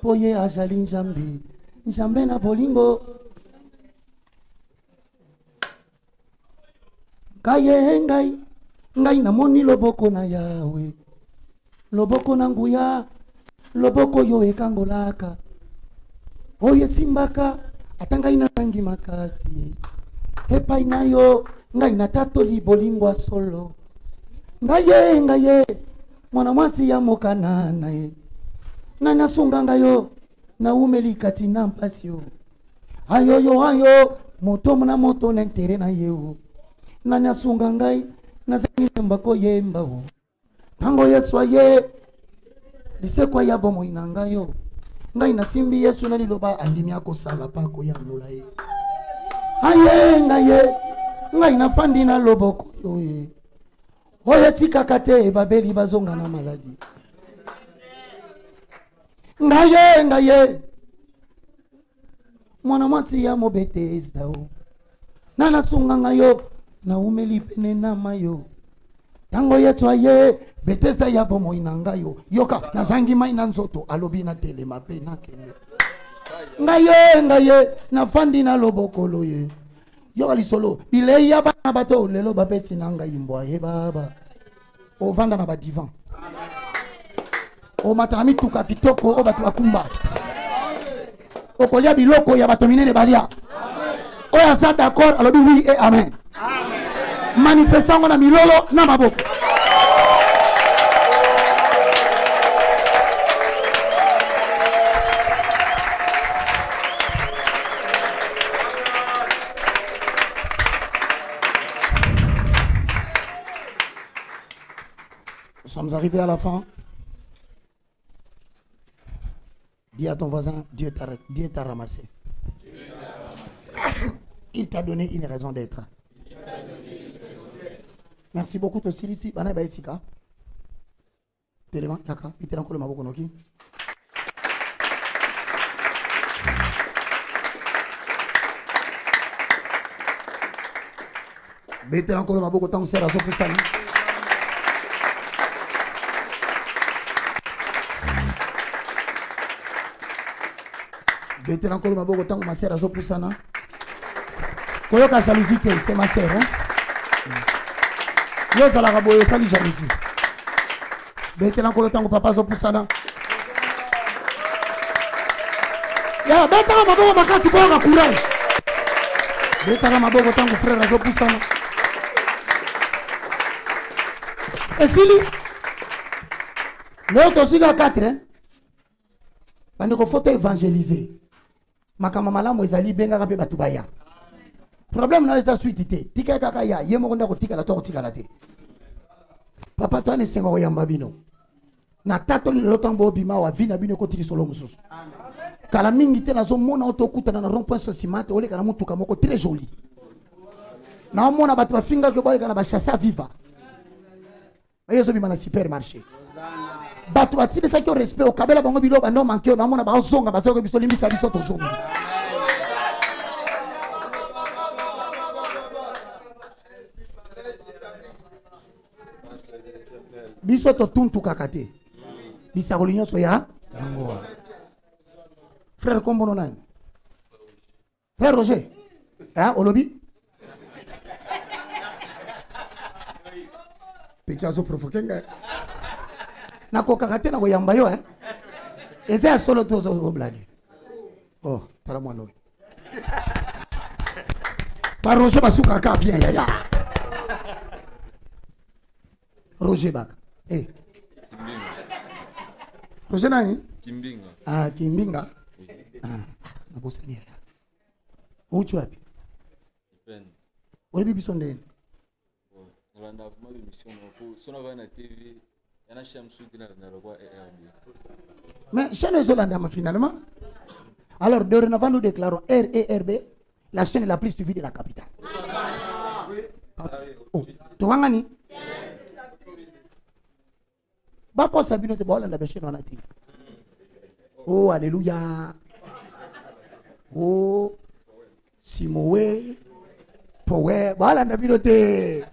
Poye ajali Nzambe. Nzambe na bolingo. Ngai namoni loboko na Yawe. Loboko na nguya, loboko yo ekangolaka. Oye simbaka, atanga ina tangi makasi. Epa inayo, ngai na tato libolingwa solo. Ngaye, mwana mwasi ya mokana nae. Nana sunga ngayo, na umeli kati na mpasio. Ayo, moto mna moto na intere na yeo. Nana sunga ngai, na zangi mbako yemba wo. Tango Yesu aye lisekwa yabo moinanga yo ngai nasimbi Yesu na liloba andimi yako sala pako ya nula ye aye ngai nafandi na loboko yo ye oye tika kate babeli bazonga na maladi ngaye mwana mwasi ya mobetesda o nana sunga yo na umeli pene na mayo tango yetu aye Bethesda ya bomo inanga yo yoka nazangi mai na nzoto alobi na telema pe na kende ngaye na fandi na loboko loye Yo ali solo. Bilei ya bana bato lelo bapesi nanga imbo ye baba. O vanda na ba divan. O matanami tuka kitoko o bato bakumba. O kolia biloko ya bato minene balia. O ya sa d'accord alors oui et amen. Manifestant on a milolo na maboko. Nous sommes arrivés à la fin. Dis à ton voisin, Dieu t'a ramassé. Il t'a donné une raison d'être. Merci beaucoup, Tosilici. Bana Baisika. Téléman, Kaka. Il t'a encore le maboko noki. Bete encore le maboko tant que c'est la sope ça. Bete encore le maboko tant que ma sœur a sope ça. Koyoka jalousie, c'est ma sœur. Yo ça la raboye, ça la jalousie. Bete encore le temps que papa sope ça. Ya, bete la maboko makati boga courage. Bete la maboko tant que frère a sope ça. Et si lui, l'autre aussi a 4, hein? Parce qu'il faut évangéliser. Makama malamu ezali benga kape batubaya. Problème na eza suite tika kaka ya yemo konda kotika la to tika la te. Papa toi ne sengo ya mbabino. Na tato le lotambo bima wa vina bino kotili solo mususu. Kala mingi te nazo mona otokuta na rond-point sosimate ole kana mutuka moko très joli. Na mona batu bafinga ke bole kana ba chassa viva. Ayezo bima na supermarché. Batu batile sa ki respect o kabela bango bilo ba no manke na mona ba zonga ba zonga biso limisa biso to zonga. Biso to tuntu kakate. Bisa kolinyo so ya yango. Frère Kombono nani? Frère Roger. Hein, olobi? Pichazo provoquer nga. Na ko kakate na ko yamba yo hein. Eza solo to zo blague. Oh, tala mwana oyo. Par Roger basuka ka bien ya ya. Roger Baka. Eh. Roger nani? Kimbinga. Ah, Kimbinga. Ah, nabosani ya. Uchi wapi? Depende. Wewe bibi sondeni. Nalanda vuma emission ko sona va na TV. Yana shamsuki na kwa ARD. Mais chaîne Zolanda finalement. Alors dorénavant nous déclarons RERB la chaîne la plus suivie de la capitale. Oh, Towangani. Bako sabino te bola na besheno na ti. Oh alléluia. Oh Simowe Power bola na bino te.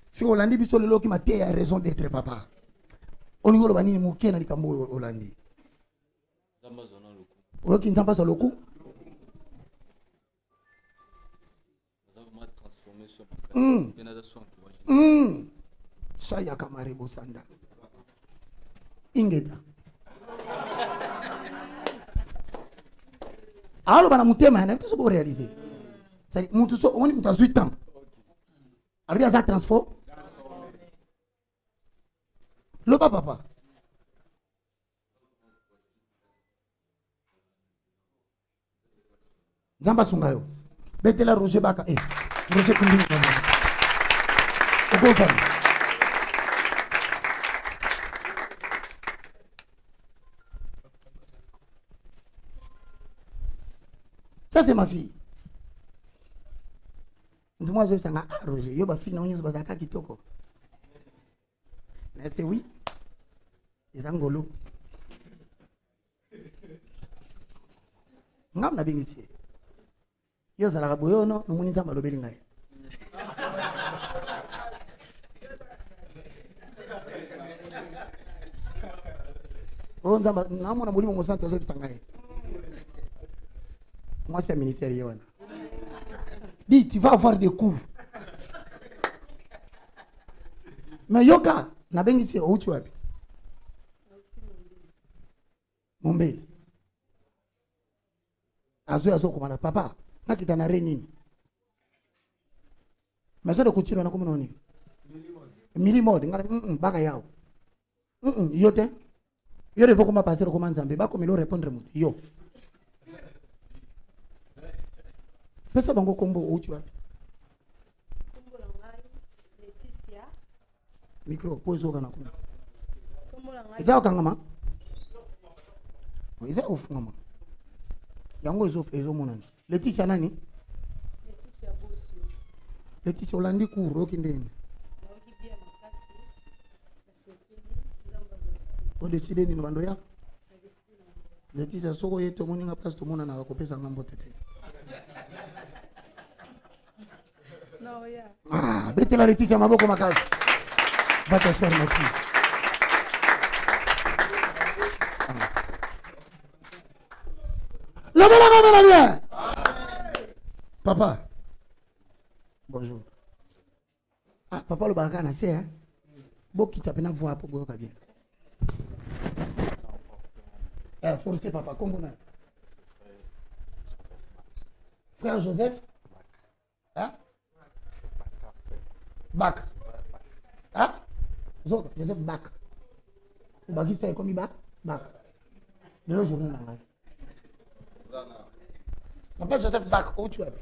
Si Olandi biso lelo ki mate a raison d'être papa. Oni ngolo banini muke na likambo Olandi. Zamba zona loku. Oki nzamba za loku. Zamba transformation. Yana soin. Saya kamari bosanda. Ingeda. Alors bana mutema na tout ça pour réaliser. C'est mutu so on mutu 8 ans. Arrive à ça transform. Le papa. Zamba sungayo. Betela Roger Baka Roger Kumbini. Au bon. Ça c'est ma fille. Moi je sais Roger, yo ba fille na onyo bazaka kitoko. Mais c'est oui. Les angolo. Ngam na bingisi. Yo zala boyo no muni nzamba lobeli ngai. Oh nzamba ngamo na mulimo mosanto zo bisangai. Moi c'est ministère yona. Dis, tu vas avoir des coups. Mais Yoka, na bengi c'est où tu habites? Mombele. Azo komana papa, nakita na renini. Mais ça de couture na comment on est? Milimode, ngara baka yao. Yote. Yo devons comment passer comment Nzambe, ba comme il répondre mutu. Yo. Pesa bango kombo où tu habites? Kombo langai Laetitia. Micro pozo kana kuna. Kombo langai. Isa okangama? Isa ofungama. Yango ezo monani. Laetitia nani? Laetitia Bosu. Laetitia olandi kuro kindeni. Naoki bia makasi. Nasepeli ngambazo. O décider ni bando ya. Laetitia soko yeto moninga place to mona na kopesa ngambo tete. Non, yeah. Ah, bete la Laetitia maboko makasi. Va t'asseoir ma fille. La bien. Papa. Bonjour. Ah, papa le bagana c'est hein. Boki tapena voix pour boka bien. Forcé papa, comment on a? Frère Joseph. Hein? Bac. Hein? Joseph Bac. Le bagiste est comme il Bac. Bac. De le journal là. Papa Joseph Bac, où tu es?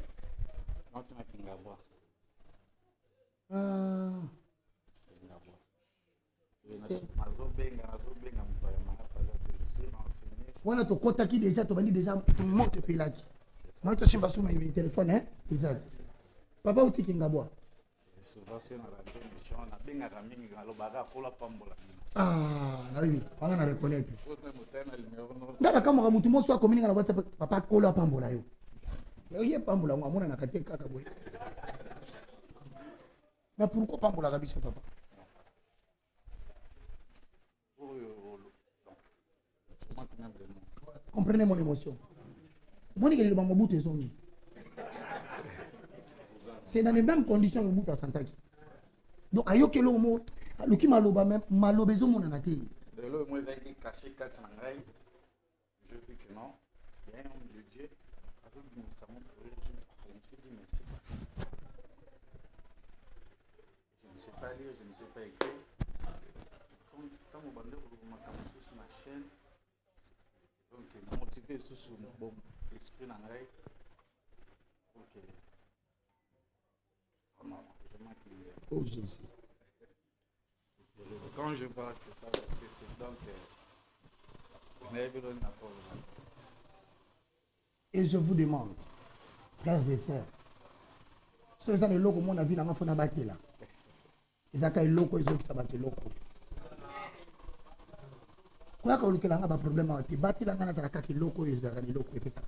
Voilà, tu comptes qui déjà, tu vas dire déjà, tu montes pays là. Moi, je suis pas sur mon téléphone, hein? Exact. Papa, où tu es? Ah, oui, on va reconnaître. Ngala kama mtu mmoja wa komini ngala WhatsApp papa kola pambola yo. Yo pambola ngwa na kate kaka boy. Mais pourquoi pambola kabisa papa? Comprenez mon émotion. Moni ngeli ba mobutu ezongi. C'est dans les mêmes conditions que mobutu asantaki. Donc ayoke lo mo luki maloba même malobezo mona na te. De là moi j'ai caché quatre mangai. Je dis que non. Il y a un homme de Dieu avec nous savons pour je me suis dit mais c'est pas ça. Je ne sais pas lire, je ne sais pas écrire. Quand mon bandeur vous m'attendez sur ma chaîne. Donc motivé sous bon esprit mangai. OK. Oh Jésus. Quand je vois, c'est ça, c'est donc et je vous demande, frères et sœurs, ceux qui ont loko mon avis dans ma fona batela. Ils ont le loko ils ont qui s'abattent loko. Quoi que le nga ba problème à te batela nga na zaka ki loko ils ont loko et ça.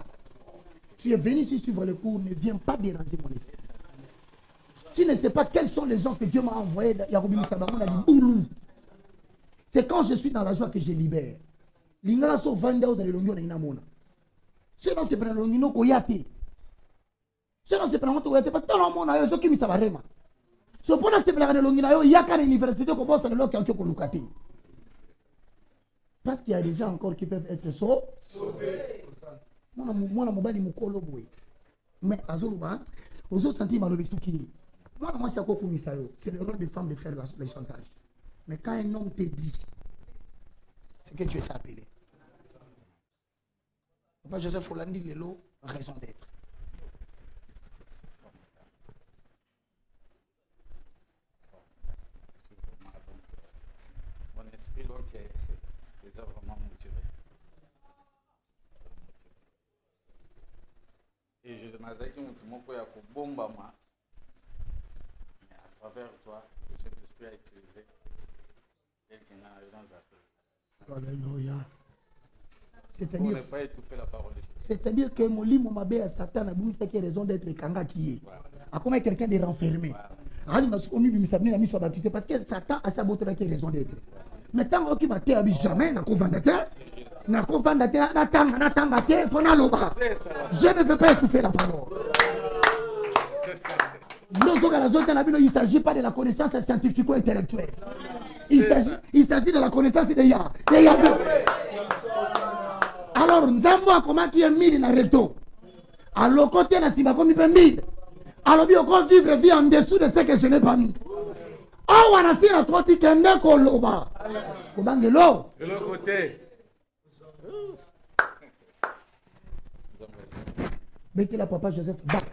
Tu es venu ici suivre le cours, ne viens pas déranger mon esprit. Tu ne sais pas quels sont les gens que Dieu m'a envoyés. C'est quand je suis dans la joie que je libère. Lingala so vanda aux alelongio na inamona. Sinon c'est pas longino koyate. Sinon c'est pas moto koyate pas tant mona yo soki misabarema. So pona c'est pas longina yo yaka na université ko bossa le loka ko lukati. Parce qu'il y a des gens encore qui peuvent être sauvés. Moi mobali mukolo boy. Mais azoluba ozo senti malobi suki. Moi c'est quoi comme ça yo? C'est le rôle des femmes de faire les chantages. Mais quand un homme te dit c'est que tu es appelé. Papa Joseph Olandi Lelo, raison d'être. Mon esprit donc est vraiment motivé. Et je m'azaki mon ya bomba moi. Mais à travers toi, le Saint-Esprit a utilisé quelqu'un dans la Alléluia. C'est-à-dire que Molimo Mabé à Satan a voulu qu'il y ait raison d'être Kanga qui est. A comment quelqu'un de renfermé. Parce que Satan a saboté la raison d'être. Mais tant qu'il m'a été jamais, n'a pas je ne veux pas étouffer la parole. Il ne s'agit pas de la connaissance scientifico-intellectuelle. Il s'agit de la connaissance de Yahvé. Alors, nous avons comment qui est mis dans le reto. Alors, côté de Simba, comme il peut mis. Alors, on peut vivre vie en dessous de ce que je n'ai pas mis. Oh, on a dit la côté qui est né au loba. Comment de l'eau? De l'autre côté. Mettez la papa Joseph Bach.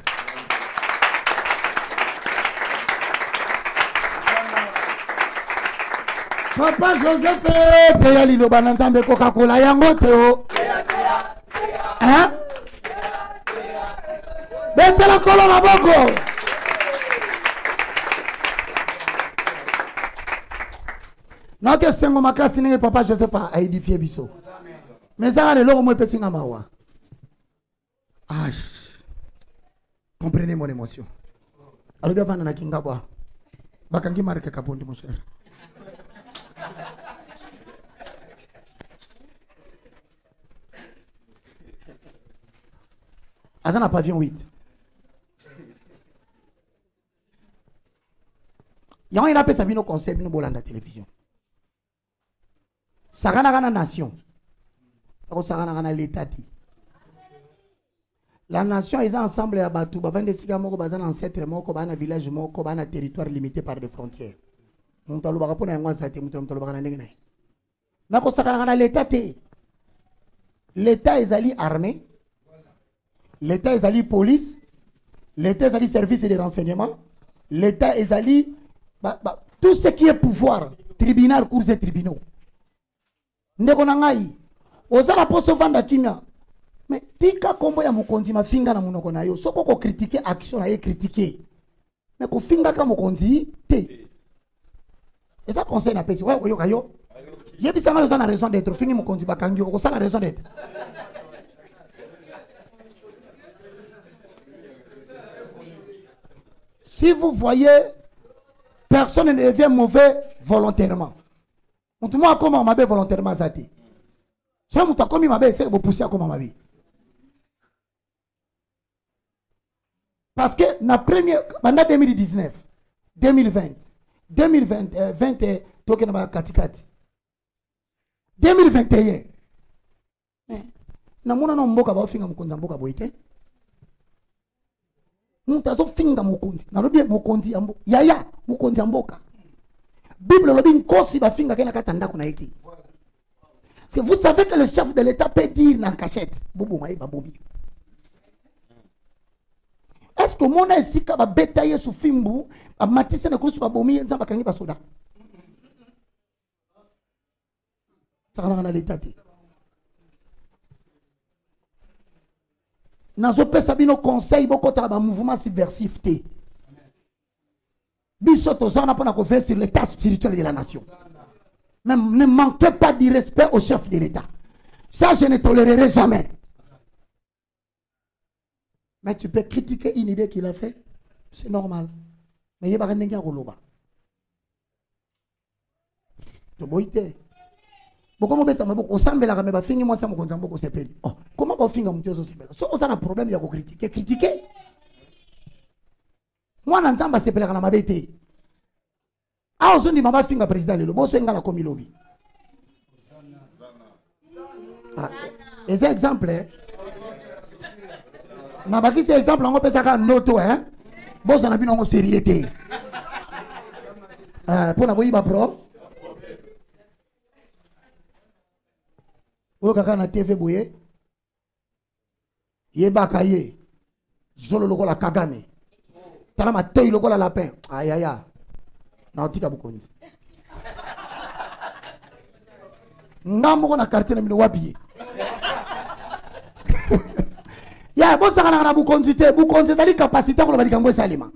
Papa Joseph, Teya Liloba Nanzambe Coca-Cola yango teo. Hein? Mettez la colonne à boko. Non que sengo makasi ne papa Joseph a édifié biso. Mais ça le logo mo pesinga mawa. Ah. Comprenez mon émotion. Alors bien vana na kingabwa. Bakangi marque kapondi mon cher. Azana pavillon 8. Il y a un appel à nos conseils, nous bolanda télévision. Sarana gana nation. Sarana gana l'état. La nation est ensemble à Batou, Bavande Sigamoko, Bazan ancêtre Moko, Bana village Moko, Bana territoire limité par des frontières. Nous t'allons voir pour un site, nous t'allons voir un nègre. Mais Sarana l'état. L'état est allé armé. L'État est allé police, l'État est allé service de renseignement, l'État est allé tout ce qui est pouvoir, tribunal, cours et tribunaux. Ndekonangai, osala poso vanda kimia. Mais tika kombo ya mukonzi mafinga na munoko na yo, soko ko critiquer action na ye critiquer. Mais ko finga ka mukonzi te. Et ça conseille na pesi, ouais oyo kayo. Yebisanga yo na raison d'être, fingi mukonzi bakangi ko ça la raison d'être. Si vous voyez, personne ne devient mauvais volontairement. Moi, comment on m'a volontairement zati. Si on m'a commis ma belle, c'est vous pousser à comment ma vie. Parce que la première, pendant 2019, 2020, 2020, toke na katikati. 2021. Na muna no mboka ba finga mukonza mboka boite. Mutazo finga mukonzi. Na lobi mukonzi ambo. Yaya mukonzi amboka. Bible lobi nkosi ba finga kena katanda kuna eti. Si vous savez que le chef de l'État peut dire dans cachette, bobo mai babobi. Est-ce que mon esika ba betaye su fimbu, ba matise na kurusu ba bomi nzamba kangi ba soda. Ça na l'État. Nazo pesa bino conseil boko tala mouvement subversif te. Biso tozana pona ko faire sur l'état spirituel de la nation. Même ne manquez pas du respect au chef de l'État. Ça je ne tolérerai jamais. Mais tu peux critiquer une idée qu'il a fait, c'est normal. Mais il y a pas rien de roloba. To boite. Comment on semble la rameba fingi moi ça me konzambo ko sepeli. Oh, comment on finga mutio so sepela? So on a un problème ya ko critiquer. Moi na nzamba sepela na mabete. Ah ozo ndi mama finga président lelo bo so ngala komi lobi. Ah, et c'est exemple na baki c'est exemple on pesa ka noto hein. Bo so na bino ngo sérieuté. Pour na boyi ba pro. Oyo kaka na TV boye yebaka ye zolo lokola Kagame tala matoi lokola lapin ayaya na otika bukonzi ngamo na quartier na mino wapi ya bosa kana na bukonzi te bukonzi tali capacité ko balika ngwe salima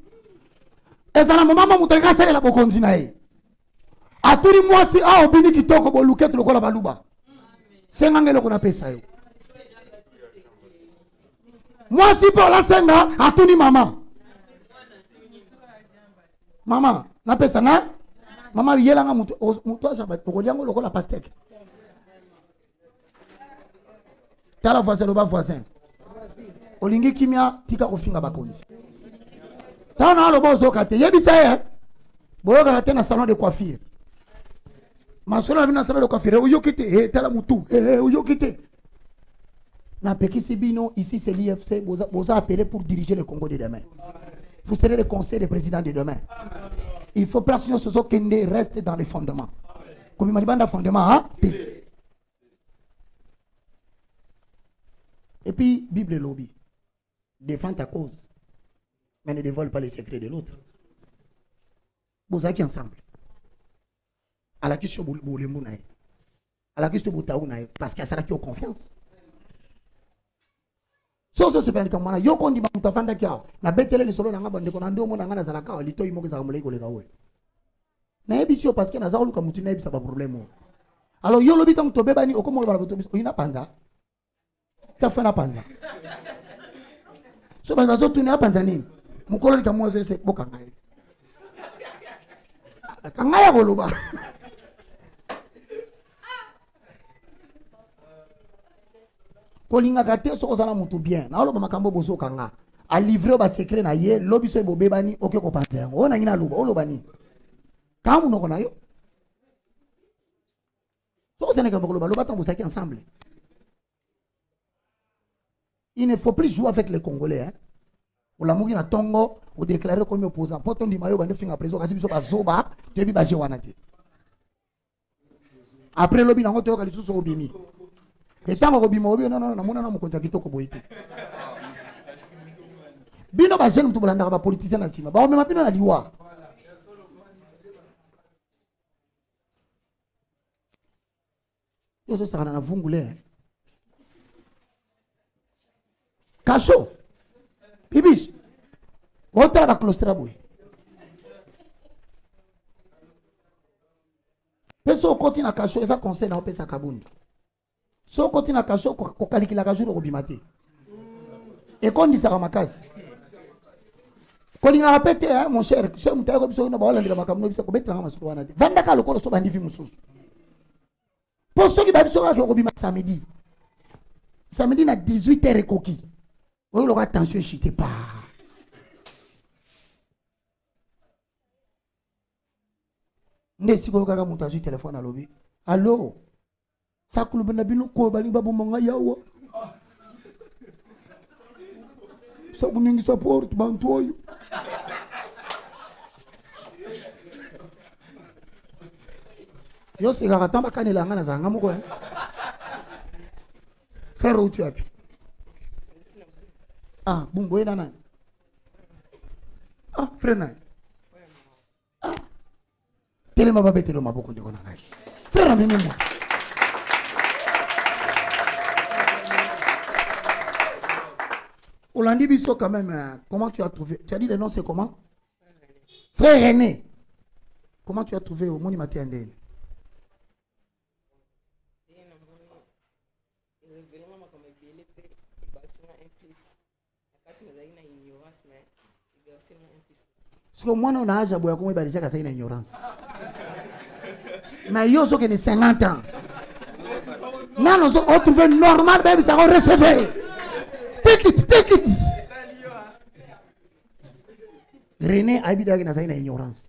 ezana mama mutaka sala la bukonzi na ye aturi mwasi a obini kitoko boluketu lokola baluba. Sengangelo kuna pesa yo. Moi si pour la senga atuni mama. Mama, na pesa na? Mama yelanga mutu ajaba okoliango lokola pastèque. Tala voisin lo ba voisin. Olingi kimia tika kofinga bakonzi. Tant on a le bon zokate. Yebisa boyoka na salon de coiffure. Ma soeur vient dans salon de coiffure. Oyo kite tala mutu. Oyo kite. Na pekisi bino ici c'est l'IFC. Vous appelé pour diriger le Congo de demain. Vous serez le conseil des présidents de demain. Il faut placer nos sozo kende reste dans les fondements. Comme il m'a dit fondement hein. Et puis Bible et lobby. Défends ta cause. Mais ne dévoile pas les secrets de l'autre. Vous êtes ensemble. À la question de l'Oulemounaï. À la question de l'Outaounaï. Parce qu'il y a ça qui a confiance. So c'est pas comme moi. Yo kondi ba mutafanda kia. Na betele le solo nanga bande konando mo nanga na zalaka lito imo ke zakamule ko le kawe. Na ebisio parce que na zaulu ka mutu na ebisa ba problème. Alors yo lobi tam to bebani okomo ba to biso ina panza. Ta fa na panza. So ba zo tu na panza nini? Mukolo ni kamwa se boka ngai. Kangaya ko loba. Kolinga kate so ozana mutu bien na oloba makambo bozo kanga a livrer ba secret na ye lobi so bobebani oke ko pantengo ona ngina loba oloba ni kamu no kona yo so ozana ka loba loba tambo saki ensemble. Il ne faut plus jouer avec les Congolais hein. Ola mugi na tongo o déclarer comme opposant poto ndi mayo bande finga preso kasi biso ba zoba tebi ba jewana te après lobi na ngoto ka lisusu obimi. Et tant que Robimo, non, mon contact kitoko boite. Bino ba jeune to bolanda ba politicien na sima. Ba o mema bino na liwa. Yo so sara na vungule. Kaso. Bibish. Otra ba clostra boy. Peso continue na kaso eza conseil na opesa kabundi. So continue à cacher, ko kalikila ka jour obimate. Et qu'on dit ça à ma case. Quand il a répété hein mon cher, je me taille comme ça na ba wala ndira makamno bisa ko betanga masoko wana. Vanda ka lokolo so bandi fi mususu. Pour ceux qui ba biso ka obimate samedi. Samedi na 18h ekoki. Oyo lo attention chité pas. Ndesi ko kaka mutu azu téléphone à lobby. Allô? Sakulu benabino ko bali babu manga yawa. Sabu ningi support bantoyo. Yo se ga tamba kanela ngana zanga moko hein. Frère uti api. Ah, bumbo ina nani? Ah, frère nani? Ah. Telema babetelo maboko ndiko na ngai. Frère mimi mo. Olandi Bisso quand même, comment tu as trouvé? Tu as dit le nom c'est comment? Frère René. Comment tu as trouvé au Monument Andene? Parce que moi on a âge à boire comme il déjà qu'à une ignorance. Mais yo so que 50 ans. Non, on trouve normal même ça on recevait. Take it. René habite avec une ignorance.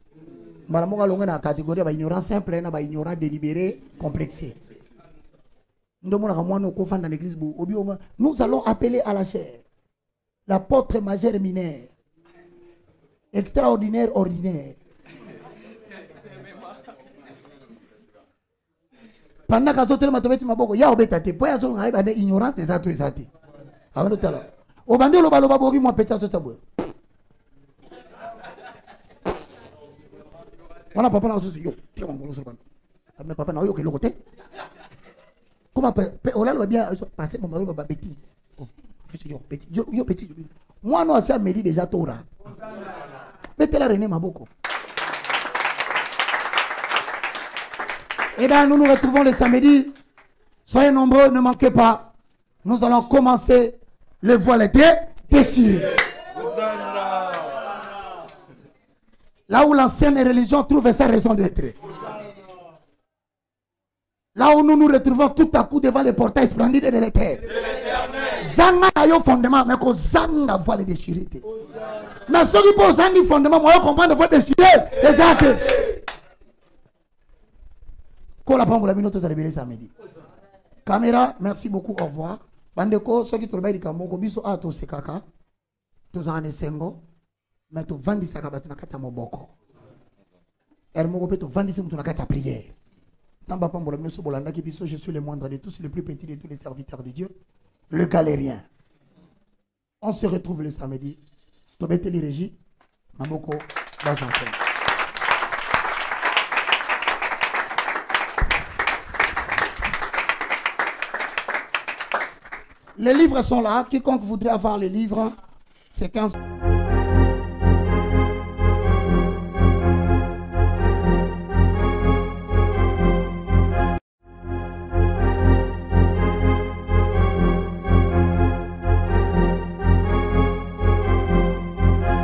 Malamonga longa na catégorie ba ignorance simple na ba ignorant délibéré complexé. Nous allons appeler à la chair l'apôtre majeur mineur, extraordinaire ordinaire. Pendant que tu as dit maboko ya obeta te poya zo ngai ba de ignorance ça tout ça te. Avant tout à l'heure. Au bandé lo baloba bogi mo peta ça boy. Voilà papa na so yo, ti on ngolo so ban. Mais papa na yo ke lo côté. Comment on a bien passé mon mari ba bêtise. Yo petit. Moi non ça me dit déjà Torah. Mettez la René maboko. Et bien nous nous retrouvons le samedi. Soyez nombreux, ne manquez pas. Nous allons commencer le voile était déchiré. Là où l'ancienne religion trouve sa raison d'être. Là où nous nous retrouvons tout à coup devant les portails splendides de l'éternel. Zanga a yo fondement, mais que zanga voile déchiré. Mais ceux qui posent un fondement, moi, je comprends de fois déchirer. C'est ça que. Quand la prend pour la minute, ça va samedi. Caméra, merci beaucoup, au revoir. Bandeko, ceux qui travaillent du Cameroun, biso a to sekaka, to zane sengo, mais to vandi sakaba to nakata moboko. Elle m'a repris to vandi se nakata prière. Tamba pambola meso bolanda ki biso, je suis le moindre de tous, le plus petit de tous les serviteurs de Dieu, le galérien. On se retrouve le samedi. To bete les régies, Maboko, Bajansen. Les livres sont là. Quiconque voudrait avoir les livres, c'est 15.